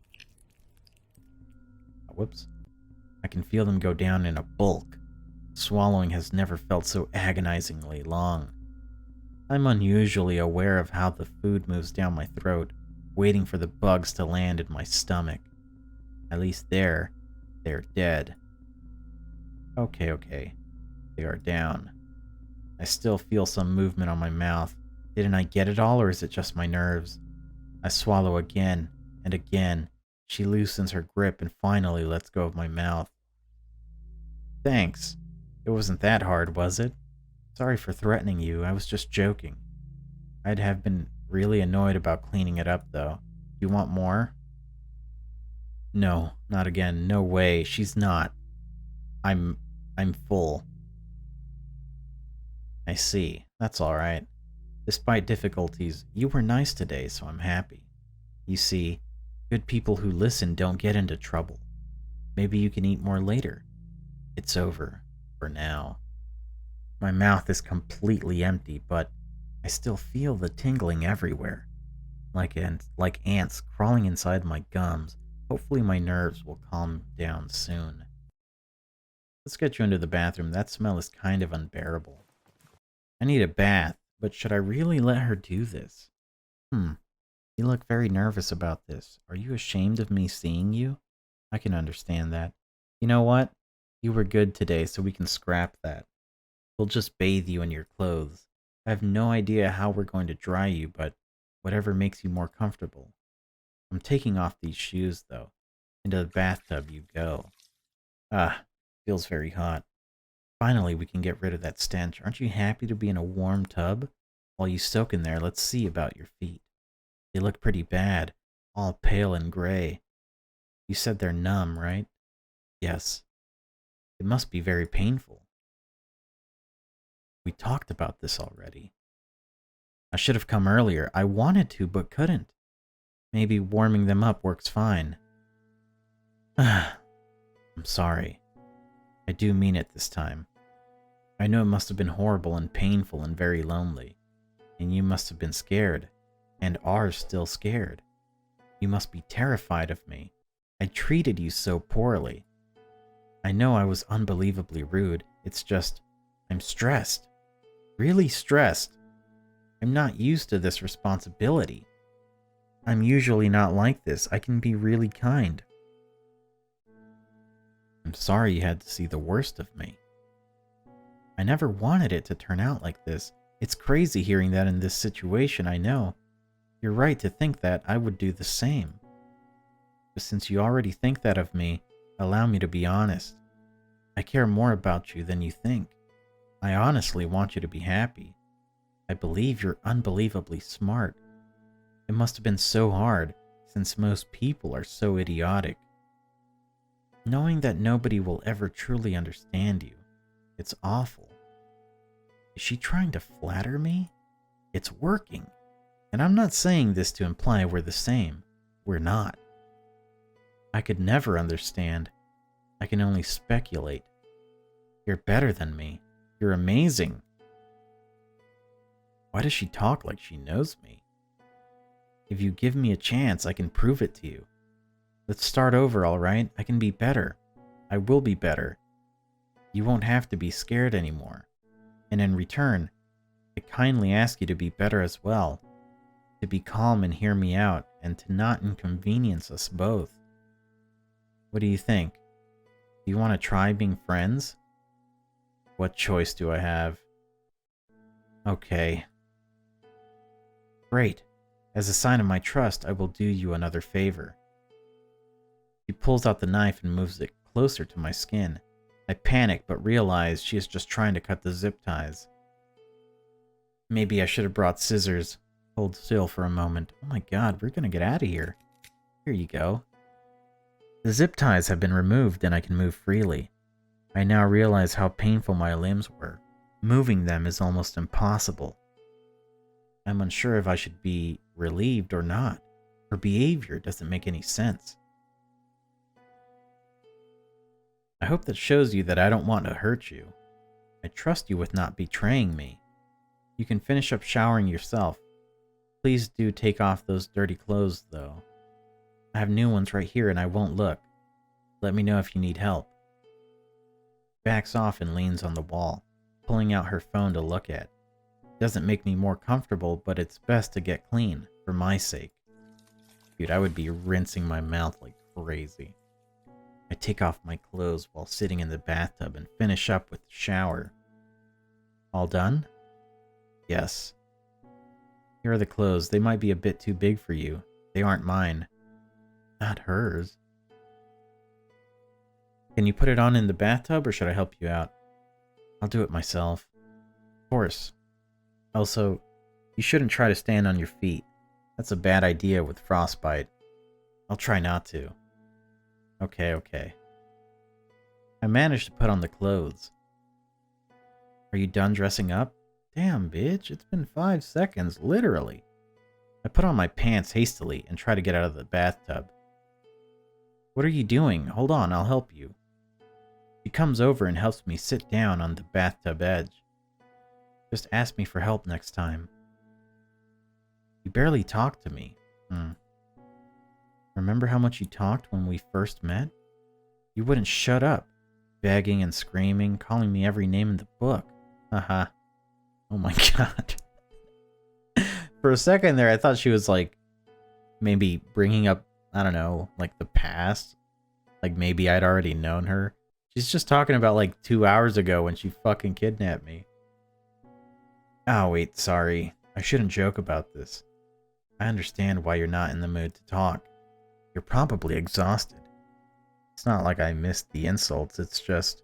Whoops. I can feel them go down in a bulk. Swallowing has never felt so agonizingly long. I'm unusually aware of how the food moves down my throat, waiting for the bugs to land in my stomach. At least they're dead. Okay. They are down. I still feel some movement on my mouth. Didn't I get it all, or is it just my nerves? I swallow again and again. She loosens her grip and finally lets go of my mouth. Thanks. It wasn't that hard, was it? Sorry for threatening you. I was just joking. I'd have been really annoyed about cleaning it up, though. Do you want more? No, not again. No way. She's not. I'm full. I see. That's all right. Despite difficulties, you were nice today, so I'm happy. You see, good people who listen don't get into trouble. Maybe you can eat more later. It's over. For now. My mouth is completely empty, but I still feel the tingling everywhere. Like ants crawling inside my gums. Hopefully my nerves will calm down soon. Let's get you into the bathroom. That smell is kind of unbearable. I need a bath, but should I really let her do this? You look very nervous about this. Are you ashamed of me seeing you? I can understand that. You know what? You were good today, so we can scrap that. We'll just bathe you in your clothes. I have no idea how we're going to dry you, but Whatever makes you more comfortable. I'm taking off these shoes, though. Into the bathtub you go. Ah, feels very hot. Finally, we can get rid of that stench. Aren't you happy to be in a warm tub? While you soak in there, let's see about your feet. They look pretty bad, all pale and gray. You said they're numb, right? Yes. It must be very painful. We talked about this already. I should have come earlier. I wanted to, but couldn't. Maybe warming them up works fine. I'm sorry. I do mean it this time. I know it must have been horrible and painful and very lonely. And you must have been scared. And are still scared. You must be terrified of me. I treated you so poorly. I know I was unbelievably rude. It's just, I'm stressed. Really stressed. I'm not used to this responsibility. I'm usually not like this. I can be really kind. I'm sorry you had to see the worst of me. I never wanted it to turn out like this. It's crazy hearing that in this situation, I know. You're right to think that. I would do the same. But since you already think that of me, allow me to be honest. I care more about you than you think. I honestly want you to be happy. I believe you're unbelievably smart. It must have been so hard, since most people are so idiotic. Knowing that nobody will ever truly understand you, it's awful. Is she trying to flatter me? It's working. And I'm not saying this to imply we're the same. We're not. I could never understand. I can only speculate. You're better than me. You're amazing. Why does she talk like she knows me? If you give me a chance, I can prove it to you. Let's start over, all right? I can be better. I will be better. You won't have to be scared anymore. And in return, I kindly ask you to be better as well. To be calm and hear me out, and to not inconvenience us both. What do you think? Do you want to try being friends? What choice do I have? Okay. Great. As a sign of my trust, I will do you another favor. She pulls out the knife and moves it closer to my skin. I panic, but realize she is just trying to cut the zip ties. Maybe I should have brought scissors. Hold still for a moment. Oh my god, we're gonna get out of here. Here you go. The zip ties have been removed and I can move freely. I now realize how painful my limbs were. Moving them is almost impossible. I'm unsure if I should be relieved or not. Her behavior doesn't make any sense. I hope that shows you that I don't want to hurt you. I trust you with not betraying me. You can finish up showering yourself. Please do take off those dirty clothes, though. I have new ones right here and I won't look. Let me know if you need help. Backs off and leans on the wall, pulling out her phone to look at. Doesn't make me more comfortable, but it's best to get clean, for my sake. Dude, I would be rinsing my mouth like crazy. I take off my clothes while sitting in the bathtub and finish up with the shower. All done? Yes. Here are the clothes. They might be a bit too big for you. They aren't mine. Not hers. Can you put it on in the bathtub or should I help you out? I'll do it myself. Of course. Also, you shouldn't try to stand on your feet. That's a bad idea with frostbite. I'll try not to. Okay. I managed to put on the clothes. Are you done dressing up? Damn, bitch, it's been 5 seconds, literally. I put on my pants hastily and try to get out of the bathtub. What are you doing? Hold on, I'll help you. She comes over and helps me sit down on the bathtub edge. Just ask me for help next time. You barely talk to me. Remember how much you talked when we first met? You wouldn't shut up, begging and screaming, calling me every name in the book. Haha. Oh my god. For a second there, I thought she was like, maybe bringing up, I don't know, like the past. Like maybe I'd already known her. She's just talking about like 2 hours ago when she fucking kidnapped me. Oh wait, sorry. I shouldn't joke about this. I understand why you're not in the mood to talk. You're probably exhausted. It's not like I missed the insults, it's just...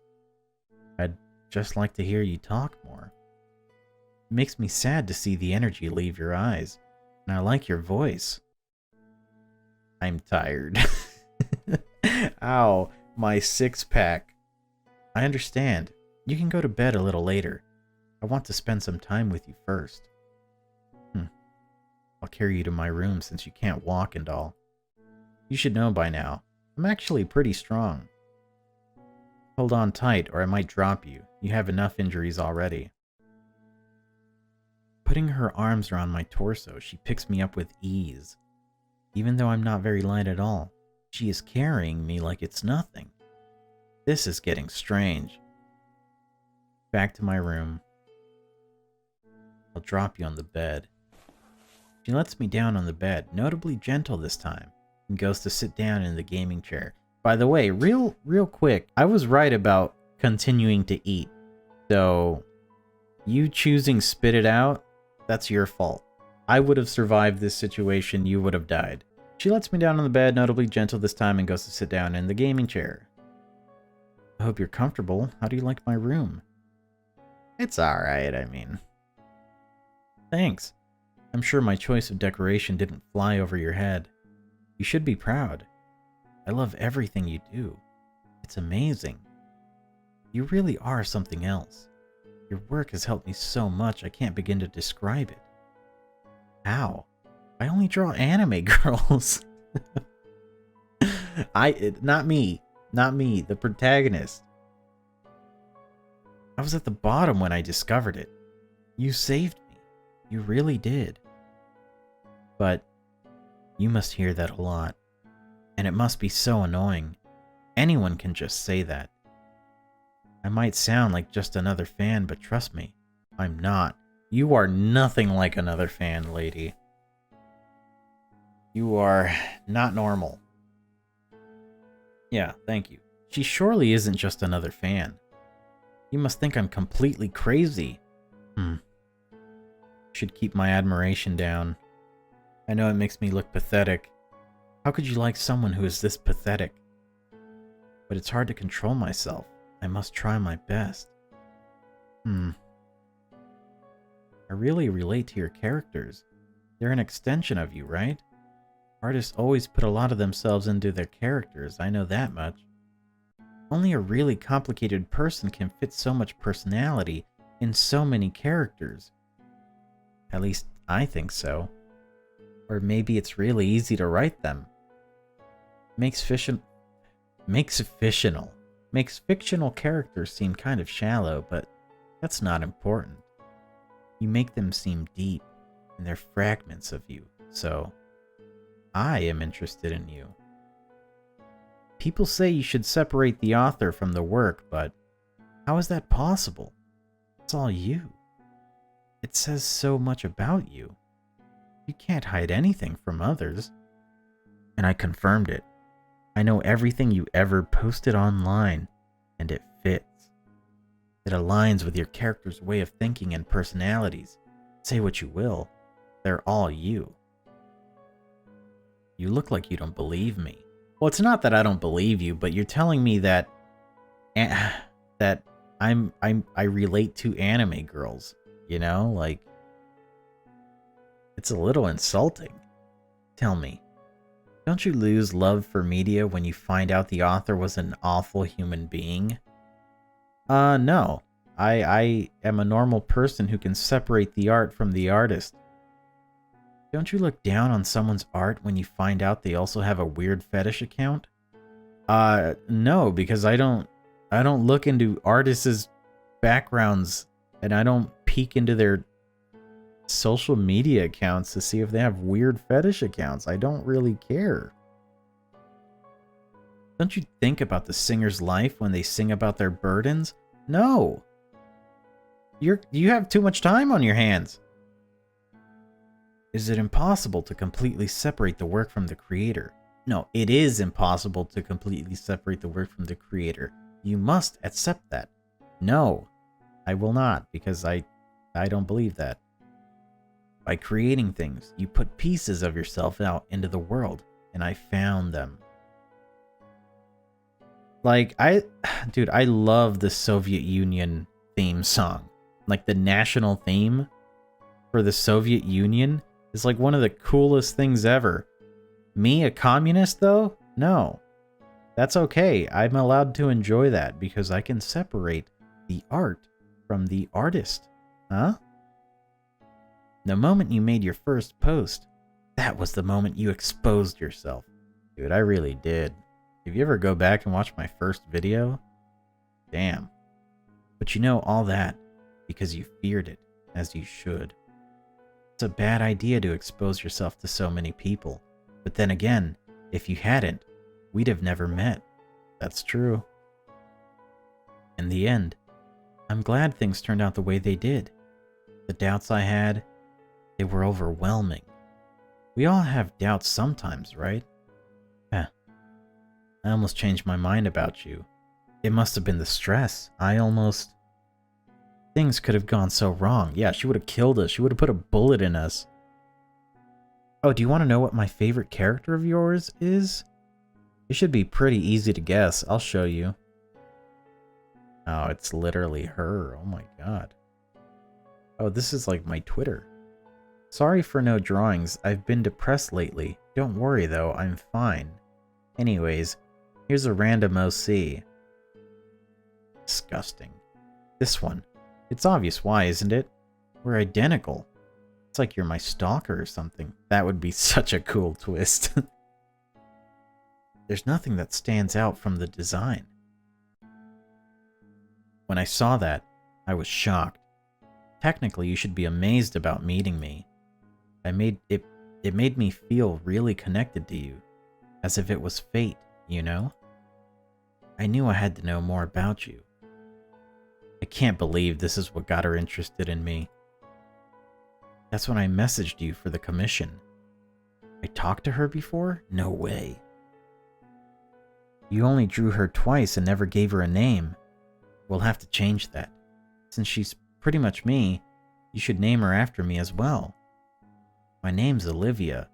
I'd just like to hear you talk more. It makes me sad to see the energy leave your eyes, and I like your voice. I'm tired. Ow, my six-pack. I understand. You can go to bed a little later. I want to spend some time with you first. I'll carry you to my room since you can't walk and all. You should know by now, I'm actually pretty strong. Hold on tight or I might drop you. You have enough injuries already. Putting her arms around my torso, she picks me up with ease. Even though I'm not very light at all, she is carrying me like it's nothing. This is getting strange. Back to my room. I'll drop you on the bed. She lets me down on the bed, notably gentle this time, and goes to sit down in the gaming chair. By the way, real quick, I was right about continuing to eat. So, you choosing spit it out, that's your fault. I would have survived this situation, you would have died. She lets me down on the bed, notably gentle this time, and goes to sit down in the gaming chair. I hope you're comfortable. How do you like my room? It's alright, I mean. Thanks. I'm sure my choice of decoration didn't fly over your head. You should be proud. I love everything you do. It's amazing. You really are something else. Your work has helped me so much I can't begin to describe it. How? I only draw anime girls. Not me, the protagonist. I was at the bottom when I discovered it. You saved me. You really did. But you must hear that a lot. And it must be so annoying. Anyone can just say that. I might sound like just another fan, but trust me, I'm not. You are nothing like another fan, lady. You are not normal. Yeah, thank you. She surely isn't just another fan. You must think I'm completely crazy. Should keep my admiration down. I know it makes me look pathetic. How could you like someone who is this pathetic? But it's hard to control myself. I must try my best. I really relate to your characters. They're an extension of you, right? Artists always put a lot of themselves into their characters, I know that much. Only a really complicated person can fit so much personality in so many characters. At least I think so. Or maybe it's really easy to write them. Makes fictional characters seem kind of shallow, but that's not important. You make them seem deep, and they're fragments of you, so I am interested in you. People say you should separate the author from the work, but how is that possible? It's all you. It says so much about you. You can't hide anything from others. And I confirmed it. I know everything you ever posted online, and it fits. It aligns with your character's way of thinking and personalities. Say what you will, they're all you. You look like you don't believe me. Well, it's not that I don't believe you, but you're telling me that I relate to anime girls, you know? Like, it's a little insulting. Tell me, don't you lose love for media when you find out the author was an awful human being? No. I am a normal person who can separate the art from the artist. Don't you look down on someone's art when you find out they also have a weird fetish account? No, because I don't look into artists' backgrounds, and I don't peek into their social media accounts to see if they have weird fetish accounts. I don't really care. Don't you think about the singer's life when they sing about their burdens? No. You have too much time on your hands. Is it impossible to completely separate the work from the creator? No, it is impossible to completely separate the work from the creator. You must accept that. No, I will not, because I don't believe that. By creating things, you put pieces of yourself out into the world, and I found them. Like, dude, I love the Soviet Union theme song. Like, the national theme for the Soviet Union is like one of the coolest things ever. Me, a communist, though? No. That's okay. I'm allowed to enjoy that because I can separate the art from the artist. Huh? The moment you made your first post, that was the moment you exposed yourself. Dude, I really did. If you ever go back and watch my first video, damn. But you know all that because you feared it, as you should. It's a bad idea to expose yourself to so many people. But then again, if you hadn't, we'd have never met. That's true. In the end, I'm glad things turned out the way they did. The doubts I had, they were overwhelming. We all have doubts sometimes, right? I almost changed my mind about you. It must have been the stress. Things could have gone so wrong. Yeah, she would have killed us. She would have put a bullet in us. Oh, do you want to know what my favorite character of yours is? It should be pretty easy to guess. I'll show you. Oh, it's literally her. Oh my god. Oh, this is like my Twitter. Sorry for no drawings. I've been depressed lately. Don't worry though, I'm fine. Anyways, here's a random OC. Disgusting. This one. It's obvious why, isn't it? We're identical. It's like you're my stalker or something. That would be such a cool twist. There's nothing that stands out from the design. When I saw that, I was shocked. Technically, you should be amazed about meeting me. It made me feel really connected to you, as if it was fate, you know? I knew I had to know more about you. I can't believe this is what got her interested in me. That's when I messaged you for the commission. I talked to her before? No way. You only drew her twice and never gave her a name. We'll have to change that. Since she's pretty much me, you should name her after me as well. My name's Olivia.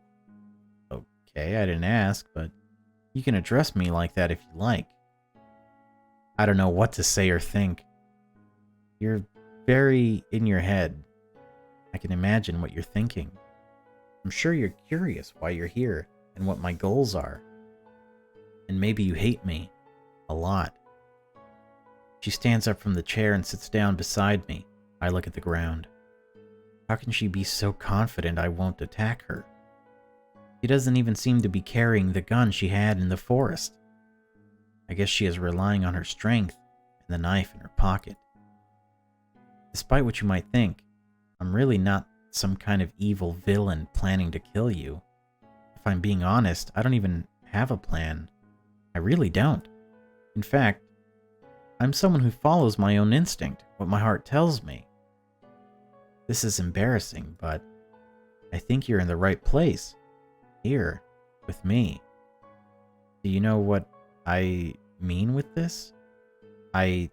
Okay, I didn't ask, but you can address me like that if you like. I don't know what to say or think. You're very in your head. I can imagine what you're thinking. I'm sure you're curious why you're here and what my goals are. And maybe you hate me. A lot. She stands up from the chair and sits down beside me. I look at the ground. How can she be so confident I won't attack her? She doesn't even seem to be carrying the gun she had in the forest. I guess she is relying on her strength and the knife in her pocket. Despite what you might think, I'm really not some kind of evil villain planning to kill you. If I'm being honest, I don't even have a plan. I really don't. In fact, I'm someone who follows my own instinct, what my heart tells me. This is embarrassing, but I think you're in the right place. Here, with me. Do you know what I mean with this? I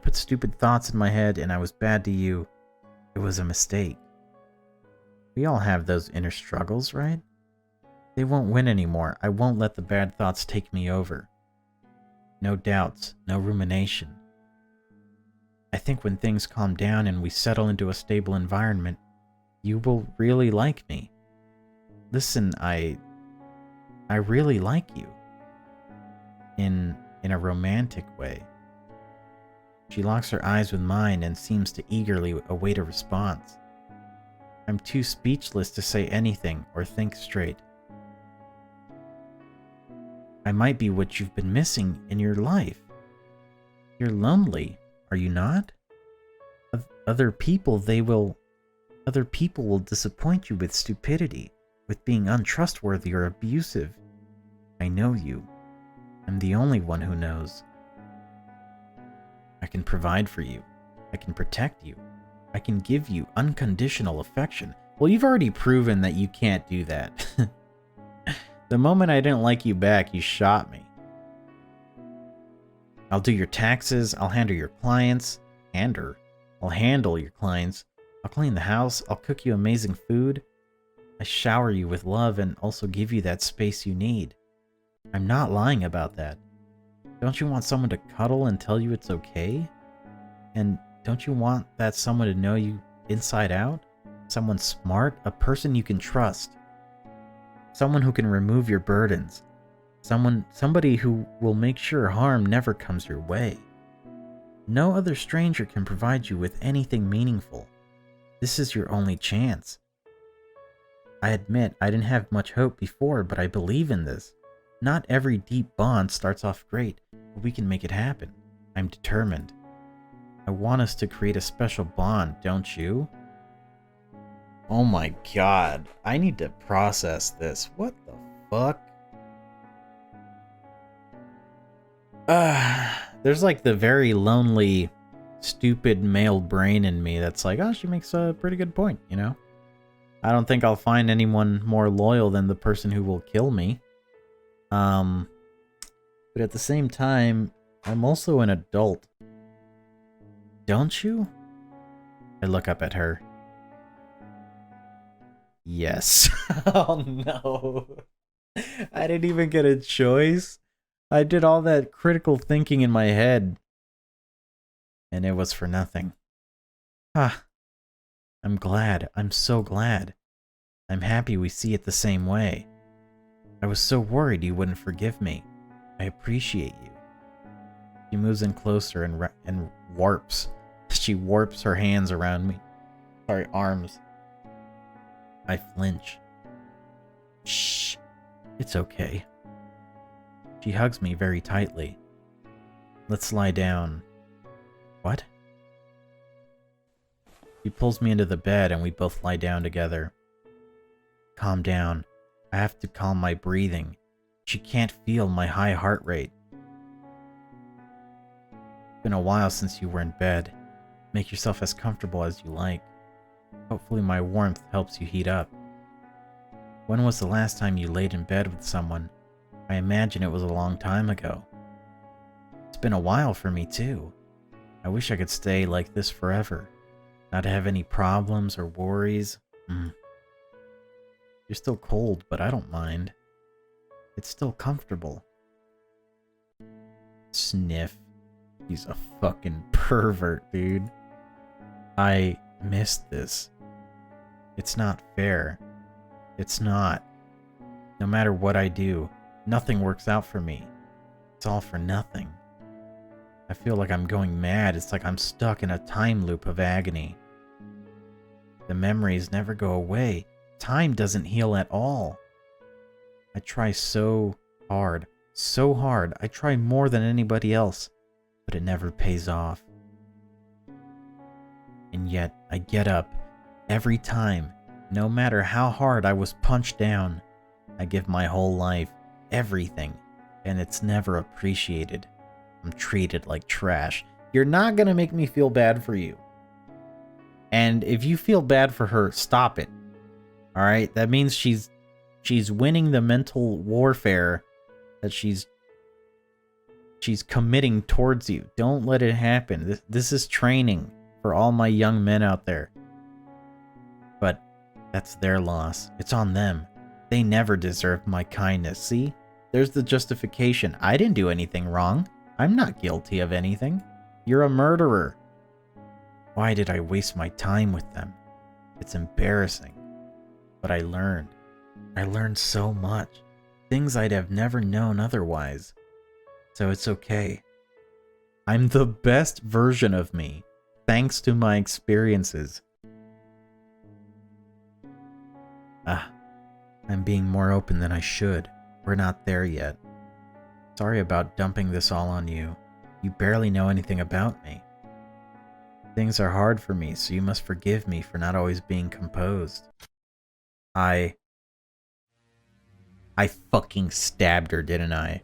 put stupid thoughts in my head and I was bad to you. It was a mistake. We all have those inner struggles, right? They won't win anymore. I won't let the bad thoughts take me over. No doubts, no rumination. I think when things calm down and we settle into a stable environment, you will really like me. Listen, I really like you. In a romantic way. She locks her eyes with mine and seems to eagerly await a response. I'm too speechless to say anything or think straight. I might be what you've been missing in your life. You're lonely, are you not? Other people will disappoint you with stupidity, with being untrustworthy or abusive. I know you. I'm the only one who knows. I can provide for you. I can protect you. I can give you unconditional affection. Well, you've already proven that you can't do that. The moment I didn't like you back, you shot me. I'll do your taxes. I'll handle your clients. I'll handle your clients. I'll clean the house, I'll cook you amazing food. I shower you with love and also give you that space you need. I'm not lying about that. Don't you want someone to cuddle and tell you it's okay? And don't you want that someone to know you inside out? Someone smart, a person you can trust. Someone who can remove your burdens. Somebody who will make sure harm never comes your way. No other stranger can provide you with anything meaningful. This is your only chance. I admit I didn't have much hope before, but I believe in this. Not every deep bond starts off great, but we can make it happen. I'm determined. I want us to create a special bond, don't you? Oh my god, I need to process this. What the fuck? There's like the very lonely, stupid male brain in me that's like, oh, she makes a pretty good point, you know? I don't think I'll find anyone more loyal than the person who will kill me. But at the same time, I'm also an adult. Don't you? I look up at her. Yes. Oh no. I didn't even get a choice. I did all that critical thinking in my head. And it was for nothing. Ah. I'm glad. I'm so glad. I'm happy we see it the same way. I was so worried you wouldn't forgive me. I appreciate you. She moves in closer and warps. She warps her hands around me. Sorry, arms. I flinch. Shh. It's okay. She hugs me very tightly. Let's lie down. What? She pulls me into the bed and we both lie down together. Calm down. I have to calm my breathing. She can't feel my high heart rate. It's been a while since you were in bed. Make yourself as comfortable as you like. Hopefully my warmth helps you heat up. When was the last time you laid in bed with someone? I imagine it was a long time ago. It's been a while for me too. I wish I could stay like this forever. Not have any problems or worries. You're still cold, but I don't mind. It's still comfortable. Sniff. He's a fucking pervert, dude. I missed this. It's not fair. It's not. No matter what I do, nothing works out for me. It's all for nothing. I feel like I'm going mad. It's like I'm stuck in a time loop of agony. The memories never go away. Time doesn't heal at all. I try so hard. So hard. I try more than anybody else. But it never pays off. And yet, I get up. Every time. No matter how hard I was punched down. I give my whole life. Everything. And it's never appreciated. I'm treated like trash. You're not gonna make me feel bad for you. And if you feel bad for her, stop it. Alright? That means she's winning the mental warfare that she's committing towards you. Don't let it happen. This is training for all my young men out there. But that's their loss. It's on them. They never deserved my kindness. See? There's the justification. I didn't do anything wrong. I'm not guilty of anything. You're a murderer. Why did I waste my time with them? It's embarrassing. But I learned. I learned so much. Things I'd have never known otherwise. So it's okay. I'm the best version of me, thanks to my experiences. I'm being more open than I should. We're not there yet. Sorry about dumping this all on you. You barely know anything about me. Things are hard for me, so you must forgive me for not always being composed. I fucking stabbed her, didn't I?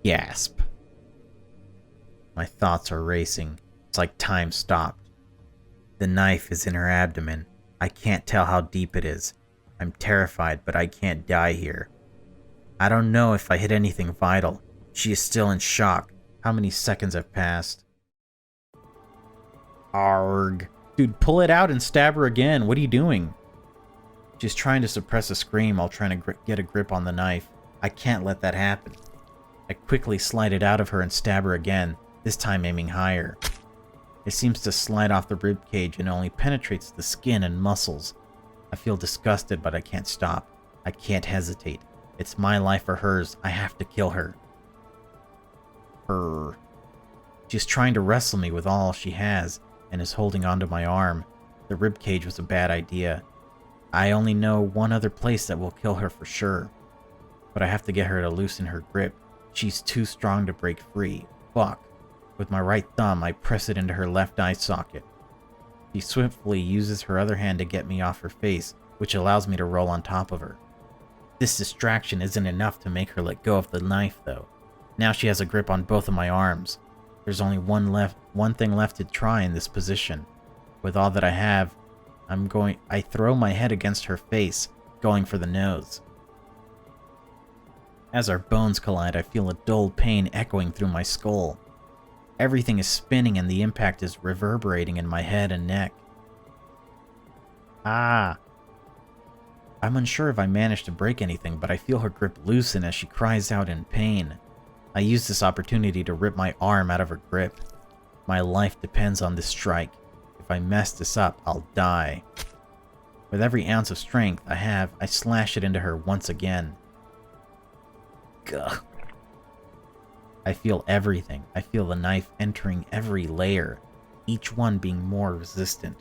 Gasp. My thoughts are racing. It's like time stopped. The knife is in her abdomen. I can't tell how deep it is. I'm terrified, but I can't die here. I don't know if I hit anything vital. She is still in shock. How many seconds have passed? Arg. Dude, pull it out and stab her again. What are you doing? She's trying to suppress a scream while trying to get a grip on the knife. I can't let that happen. I quickly slide it out of her and stab her again, this time aiming higher. It seems to slide off the ribcage and only penetrates the skin and muscles. I feel disgusted, but I can't stop. I can't hesitate. It's my life or hers. I have to kill her. She's trying to wrestle me with all she has and is holding onto my arm. The ribcage was a bad idea. I only know one other place that will kill her for sure. But I have to get her to loosen her grip. She's too strong to break free. Fuck. With my right thumb, I press it into her left eye socket. She swiftly uses her other hand to get me off her face, which allows me to roll on top of her. This distraction isn't enough to make her let go of the knife, though. Now she has a grip on both of my arms. There's only one thing left to try in this position. With all that I have, I throw my head against her face, going for the nose. As our bones collide, I feel a dull pain echoing through my skull. Everything is spinning and the impact is reverberating in my head and neck. Ah! I'm unsure if I managed to break anything, but I feel her grip loosen as she cries out in pain. I use this opportunity to rip my arm out of her grip. My life depends on this strike. If I mess this up, I'll die. With every ounce of strength I have, I slash it into her once again. Gah. I feel everything. I feel the knife entering every layer, each one being more resistant.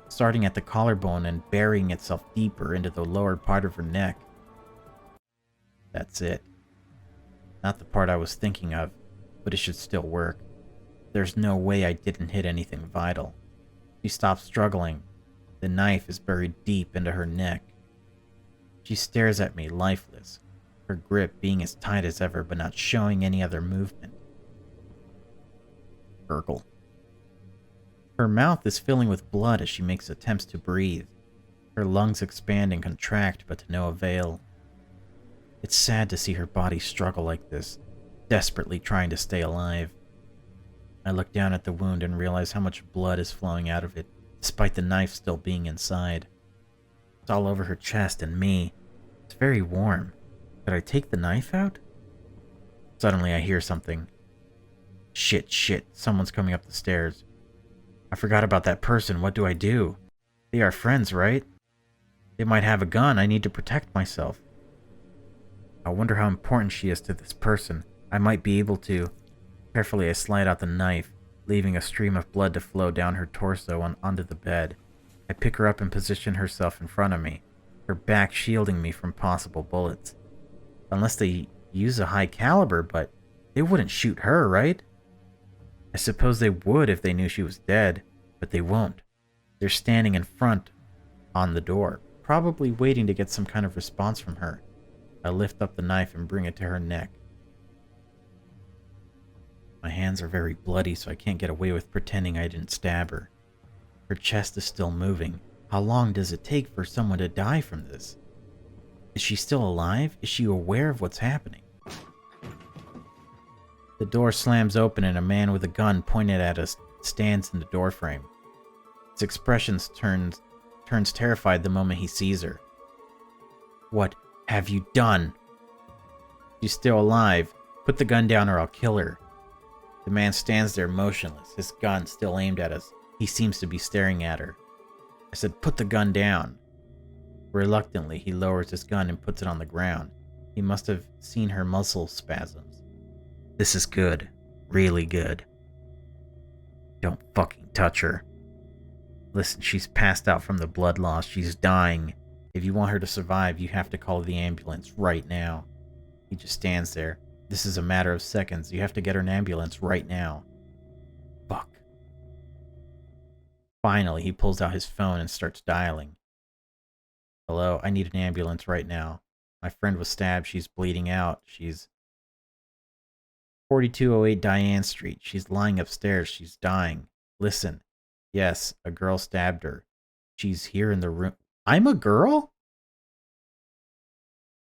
Starting at the collarbone and burying itself deeper into the lower part of her neck. That's it. Not the part I was thinking of, but it should still work. There's no way I didn't hit anything vital. She stops struggling. The knife is buried deep into her neck. She stares at me, lifeless, her grip being as tight as ever but not showing any other movement. Gurgle. Her mouth is filling with blood as she makes attempts to breathe. Her lungs expand and contract, but to no avail. It's sad to see her body struggle like this, desperately trying to stay alive. I look down at the wound and realize how much blood is flowing out of it, despite the knife still being inside. It's all over her chest and me. It's very warm. Could I take the knife out? Suddenly I hear something. Shit, someone's coming up the stairs. I forgot about that person. What do I do? They are friends, right? They might have a gun. I need to protect myself. I wonder how important she is to this person. I might be able to. Carefully, I slide out the knife, leaving a stream of blood to flow down her torso and onto the bed. I pick her up and position herself in front of me, her back shielding me from possible bullets. Unless they use a high caliber, but they wouldn't shoot her, right? I suppose they would if they knew she was dead, but they won't. They're standing in front on the door, probably waiting to get some kind of response from her. I lift up the knife and bring it to her neck. My hands are very bloody, so I can't get away with pretending I didn't stab her. Her chest is still moving. How long does it take for someone to die from this? Is she still alive? Is she aware of what's happening? The door slams open and a man with a gun pointed at us stands in the doorframe. His expression turns terrified the moment he sees her. What have you done? She's still alive. Put the gun down or I'll kill her. The man stands there motionless, his gun still aimed at us. He seems to be staring at her. I said, put the gun down. Reluctantly, he lowers his gun and puts it on the ground. He must have seen her muscle spasms. This is good. Really good. Don't fucking touch her. Listen, she's passed out from the blood loss. She's dying. If you want her to survive, you have to call the ambulance right now. He just stands there. This is a matter of seconds. You have to get her an ambulance right now. Fuck. Finally, he pulls out his phone and starts dialing. Hello, I need an ambulance right now. My friend was stabbed. She's bleeding out. She's 4208 Diane Street. She's lying upstairs. She's dying. Listen. Yes, a girl stabbed her. She's here in the room. I'm a girl?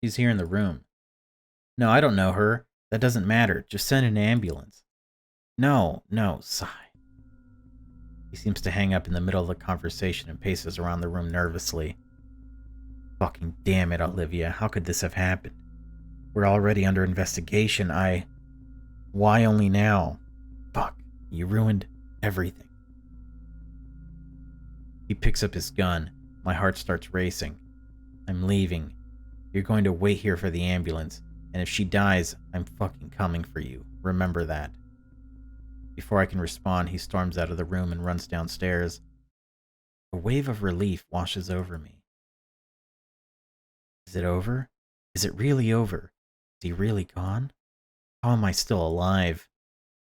She's here in the room. No, I don't know her. That doesn't matter. Just send an ambulance. No, sigh. He seems to hang up in the middle of the conversation and paces around the room nervously. Fucking damn it, Olivia. How could this have happened? We're already under investigation. Why only now? Fuck. You ruined everything. He picks up his gun. My heart starts racing. I'm leaving. You're going to wait here for the ambulance, and if she dies, I'm fucking coming for you. Remember that. Before I can respond, he storms out of the room and runs downstairs. A wave of relief washes over me. Is it over? Is it really over? Is he really gone? How am I still alive?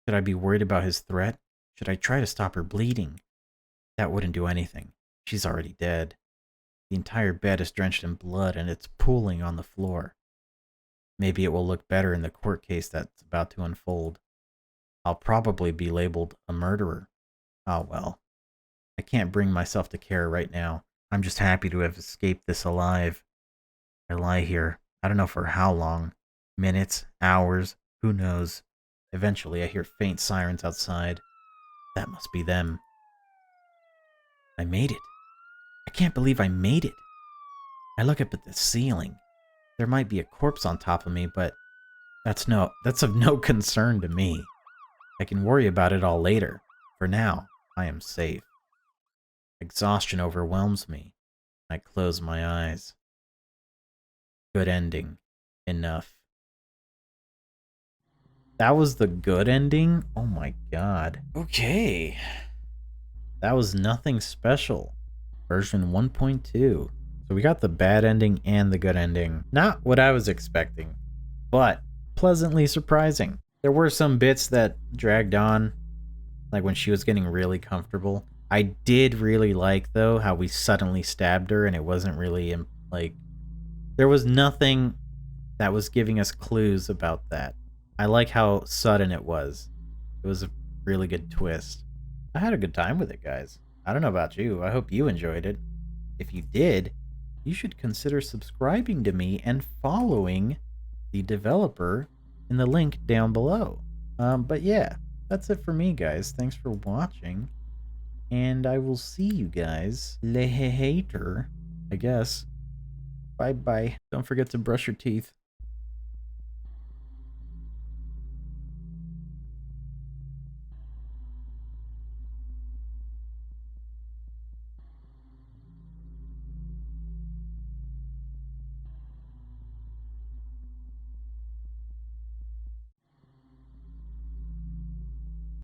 Should I be worried about his threat? Should I try to stop her bleeding? That wouldn't do anything. She's already dead. The entire bed is drenched in blood and it's pooling on the floor. Maybe it will look better in the court case that's about to unfold. I'll probably be labeled a murderer. Oh well. I can't bring myself to care right now. I'm just happy to have escaped this alive. I lie here. I don't know for how long. Minutes, hours, who knows. Eventually I hear faint sirens outside. That must be them. I made it. I can't believe I made it. I look up at the ceiling. There might be a corpse on top of me, but that's of no concern to me. I can worry about it all later. For now, I am safe. Exhaustion overwhelms me. I close my eyes. Good ending. Enough. That was the good ending? Oh my god. Okay. That was Nothing Special. Version 1.2. So we got the bad ending and the good ending. Not what I was expecting, but pleasantly surprising. There were some bits that dragged on, like when she was getting really comfortable. I did really like, though, how we suddenly stabbed her and it wasn't really, like, there was nothing that was giving us clues about that. I like how sudden it was. It was a really good twist. I had a good time with it, guys. I don't know about you. I hope you enjoyed it. If you did, you should consider subscribing to me and following the developer in the link down below. But yeah, that's it for me, guys. Thanks for watching. And I will see you guys later, I guess. Bye-bye. Don't forget to brush your teeth.